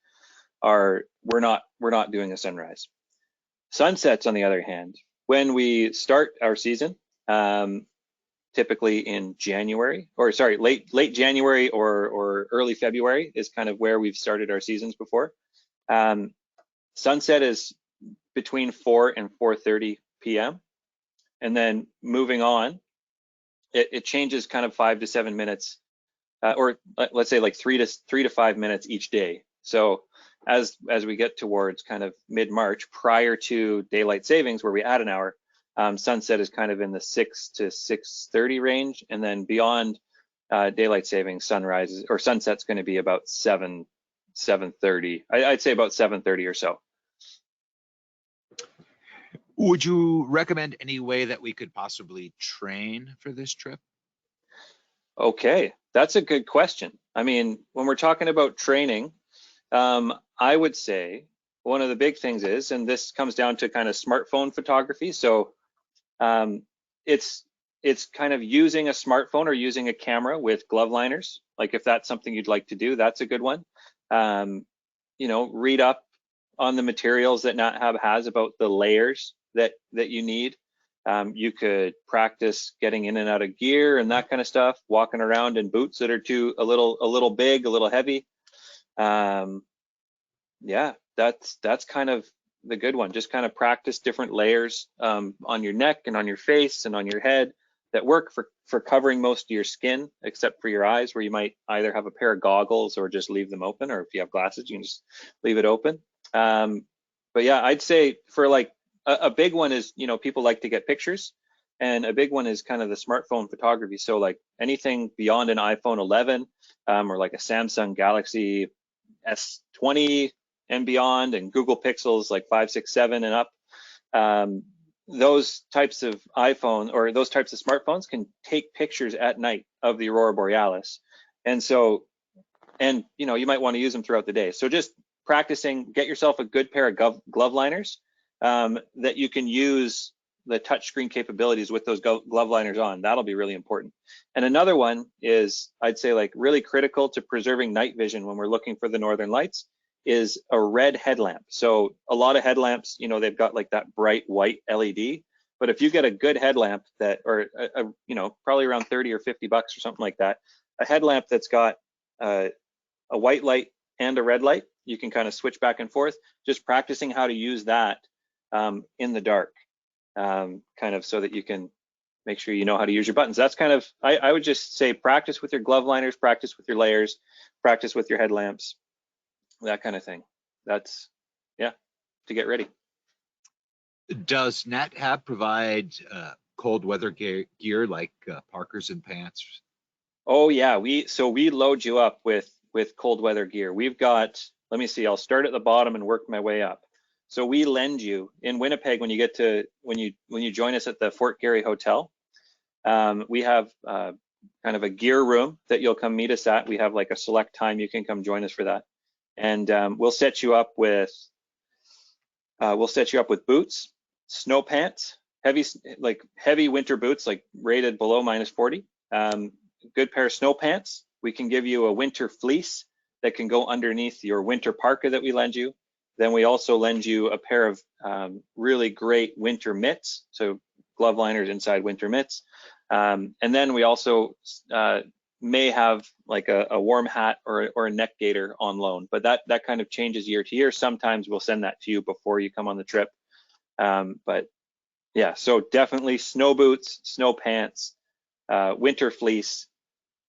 we're not doing a sunrise. Sunsets, on the other hand, when we start our season, typically in January, or sorry, late January or early February is kind of where we've started our seasons before. Sunset is between 4 and 4:30 p.m. And then moving on, it changes kind of 5 to 7 minutes, or let's say like 3 to 5 minutes each day. So as we get towards kind of mid-March, prior to daylight savings, where we add an hour, sunset is kind of in the 6 to 6:30 range, and then beyond daylight savings, sunrises or sunset's going to be about 7:30. I'd say about 7:30 or so. Would you recommend any way that we could possibly train for this trip? Okay, that's a good question. I mean, when we're talking about training, I would say one of the big things is, and this comes down to kind of smartphone photography. So it's kind of using a smartphone or using a camera with glove liners. Like if that's something you'd like to do, that's a good one. Read up on the materials that NatHab has about the layers that you need. You could practice getting in and out of gear and that kind of stuff, walking around in boots that are a little big, a little heavy. Yeah, that's kind of the good one. Just kind of practice different layers on your neck and on your face and on your head that work for covering most of your skin, except for your eyes, where you might either have a pair of goggles or just leave them open, or if you have glasses, you can just leave it open. But yeah, I'd say for like a big one is, you know, people like to get pictures, and a big one is kind of the smartphone photography. So like anything beyond an iPhone 11 or like a Samsung Galaxy S20 and beyond, and Google Pixels like 5, 6, 7 and up. Those types of iPhone or those types of smartphones can take pictures at night of the Aurora Borealis. And so, and you know, you might want to use them throughout the day. So just practicing, get yourself a good pair of glove liners that you can use the touchscreen capabilities with those glove liners on. That'll be really important. And another one is, I'd say, like really critical to preserving night vision when we're looking for the northern lights, is a red headlamp. So a lot of headlamps, you know, they've got like that bright white LED, but if you get a good headlamp that, or you know, probably around 30 or 50 bucks or something like that, a headlamp that's got a white light and a red light, you can kind of switch back and forth, just practicing how to use that in the dark, kind of so that you can make sure you know how to use your buttons. That's kind of, I would just say practice with your glove liners, practice with your layers, practice with your headlamps, that kind of thing. That's, yeah, to get ready. Does NatHab provide cold weather gear like parkers and pants? Oh yeah, we load you up with cold weather gear. We've got, let me see, I'll start at the bottom and work my way up. So we lend you in Winnipeg, when you get to, when you join us at the Fort Garry Hotel, we have kind of a gear room that you'll come meet us at. We have like a select time you can come join us for that. And we'll set you up with boots, snow pants, heavy winter boots, like rated below -40. Good pair of snow pants. We can give you a winter fleece that can go underneath your winter parka that we lend you. Then we also lend you a pair of really great winter mitts, so glove liners inside winter mitts. And then we also may have like a warm hat or a neck gaiter on loan, but that kind of changes year to year. Sometimes we'll send that to you before you come on the trip. But yeah, so definitely snow boots, snow pants, winter fleece,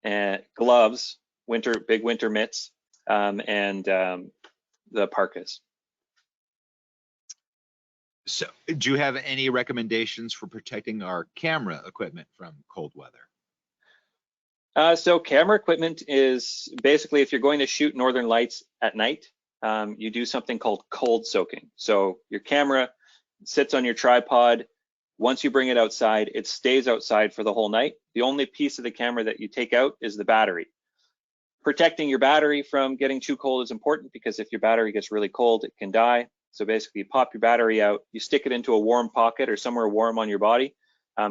and gloves, big winter mitts, and the parkas. So do you have any recommendations for protecting our camera equipment from cold weather? So camera equipment is basically, if you're going to shoot northern lights at night, you do something called cold soaking. So your camera sits on your tripod. Once you bring it outside, it stays outside for the whole night. The only piece of the camera that you take out is the battery. Protecting your battery from getting too cold is important, because if your battery gets really cold, it can die. So basically, you pop your battery out, you stick it into a warm pocket or somewhere warm on your body,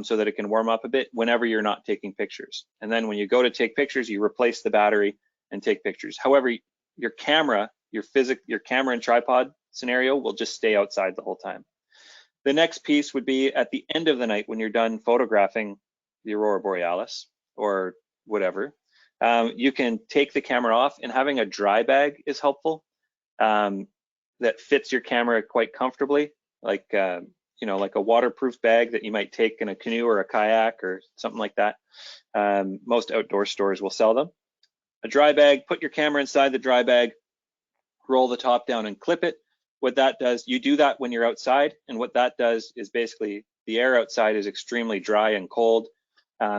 so that it can warm up a bit whenever you're not taking pictures. And then when you go to take pictures, you replace the battery and take pictures. However, your camera, your camera and tripod scenario will just stay outside the whole time. The next piece would be at the end of the night, when you're done photographing the Aurora Borealis or whatever, you can take the camera off, and having a dry bag is helpful, that fits your camera quite comfortably, like you know, like a waterproof bag that you might take in a canoe or a kayak or something like that. Most outdoor stores will sell them. A dry bag, put your camera inside the dry bag, roll the top down and clip it. What that does, you do that when you're outside, and what that does is basically the air outside is extremely dry and cold.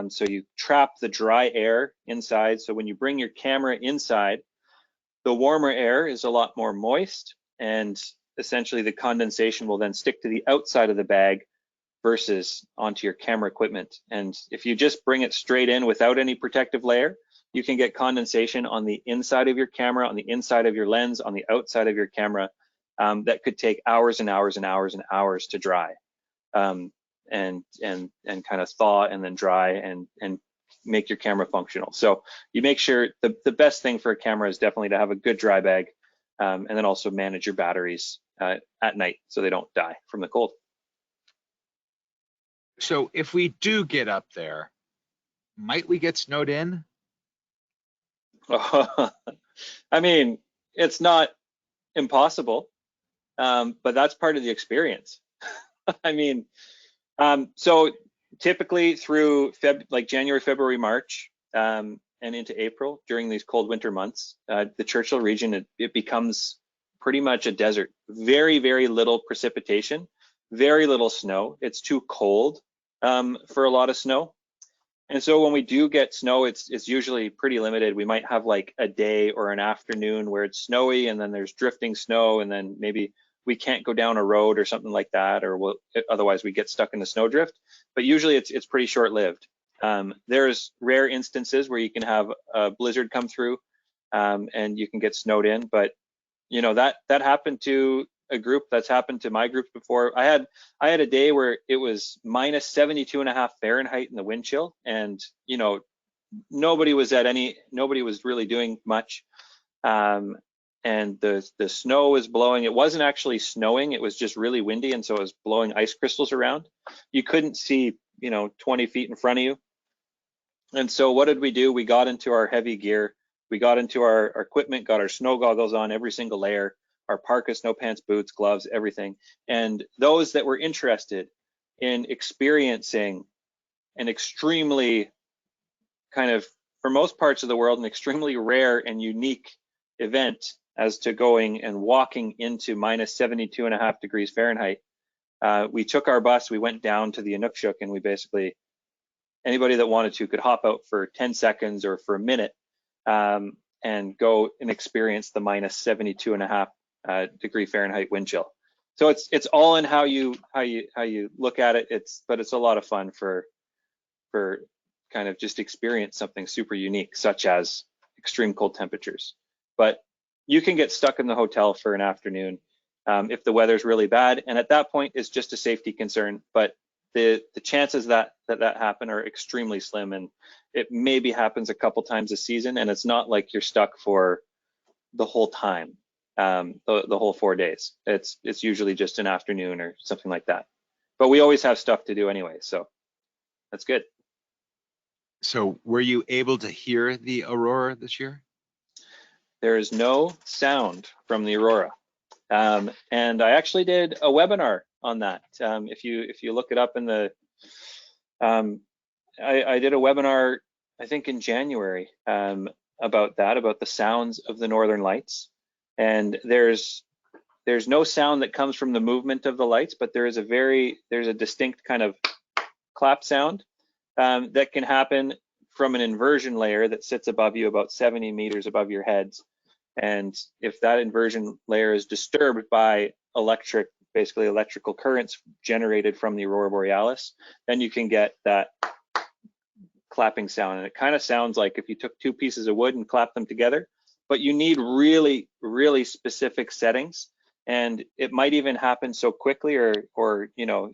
So you trap the dry air inside. So when you bring your camera inside, the warmer air is a lot more moist, and essentially the condensation will then stick to the outside of the bag versus onto your camera equipment. And if you just bring it straight in without any protective layer, you can get condensation on the inside of your camera, on the inside of your lens, on the outside of your camera, that could take hours and hours and hours and hours to dry, and kind of thaw and then dry and make your camera functional. So you make sure the best thing for a camera is definitely to have a good dry bag, and then also manage your batteries at night so they don't die from the cold. So if we do get up there, might we get snowed in? I mean, it's not impossible, but that's part of the experience. I mean, so typically through like January, February, March, and into April during these cold winter months, the Churchill region, it becomes pretty much a desert. Very, very little precipitation, very little snow. It's too cold for a lot of snow. And so when we do get snow, it's usually pretty limited. We might have like a day or an afternoon where it's snowy, and then there's drifting snow, and then maybe we can't go down a road or something like that, or otherwise we get stuck in the snowdrift. But usually it's pretty short-lived. There's rare instances where you can have a blizzard come through, and you can get snowed in. But you know, that happened to a group, that's happened to my groups before. I had a day where it was minus 72.5 Fahrenheit in the wind chill, and you know, nobody was really doing much. And the snow was blowing. It wasn't actually snowing, it was just really windy, and so it was blowing ice crystals around. You couldn't see, you know, 20 feet in front of you. And so what did we do? We got into our heavy gear, we got into our equipment, got our snow goggles on, every single layer, our parka, snow pants, boots, gloves, everything. And those that were interested in experiencing an extremely kind of, for most parts of the world, an extremely rare and unique event as to going and walking into minus 72.5 degrees Fahrenheit, we took our bus, we went down to the Inukshuk, and we basically, anybody that wanted to could hop out for 10 seconds or for a minute, and go and experience the minus 72.5 degree Fahrenheit wind chill. So it's all in how you look at it. But it's a lot of fun for kind of just experience something super unique, such as extreme cold temperatures. But you can get stuck in the hotel for an afternoon if the weather's really bad, and at that point it's just a safety concern. But the chances that happen are extremely slim, and it maybe happens a couple times a season, and it's not like you're stuck for the whole time, the whole 4 days. It's usually just an afternoon or something like that. But we always have stuff to do anyway, so that's good. So were you able to hear the aurora this year? There is no sound from the aurora. And I actually did a webinar on that. If you look it up in the, I did a webinar, I think in January, about the sounds of the Northern Lights. And there's no sound that comes from the movement of the lights, but there's a distinct kind of clap sound that can happen from an inversion layer that sits above you, about 70 meters above your heads. And if that inversion layer is disturbed by basically electrical currents generated from the Aurora Borealis, then you can get that clapping sound. And it kind of sounds like if you took two pieces of wood and clapped them together, but you need really, really specific settings. And it might even happen so quickly or you know,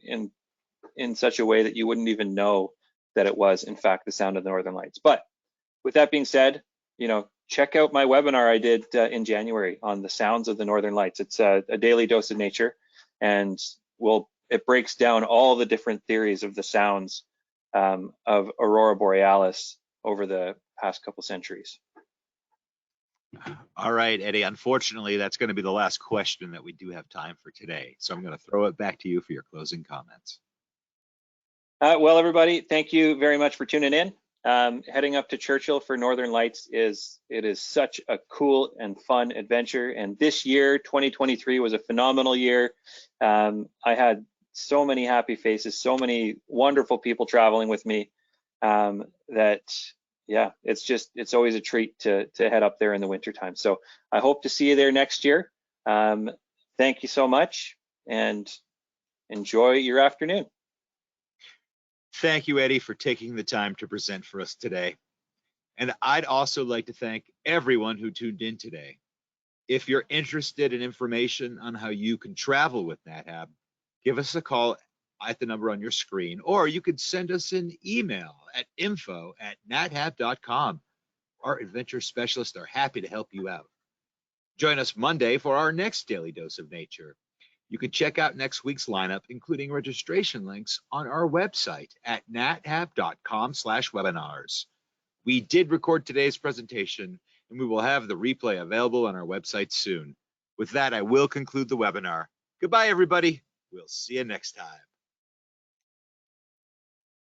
in such a way that you wouldn't even know that it was in fact the sound of the Northern Lights. But with that being said, you know, check out my webinar I did in January on the sounds of the Northern Lights. It's a daily dose of nature, and it breaks down all the different theories of the sounds of Aurora Borealis over the past couple centuries. All right, Eddie, unfortunately, that's going to be the last question that we do have time for today. So I'm going to throw it back to you for your closing comments. Well, everybody, thank you very much for tuning in. Heading up to Churchill for Northern Lights is such a cool and fun adventure. And this year, 2023, was a phenomenal year. I had so many happy faces, so many wonderful people traveling with me, that yeah, it's always a treat to head up there in the wintertime. So I hope to see you there next year. Thank you so much, and enjoy your afternoon. Thank you, Eddie, for taking the time to present for us today. And I'd also like to thank everyone who tuned in today. If you're interested in information on how you can travel with NatHab, give us a call at the number on your screen, or you could send us an email at info@nathab.com. Our adventure specialists are happy to help you out. Join us Monday for our next Daily Dose of Nature. You can check out next week's lineup, including registration links, on our website at nathab.com/webinars. We did record today's presentation, and we will have the replay available on our website soon. With that, I will conclude the webinar. Goodbye, everybody. We'll see you next time.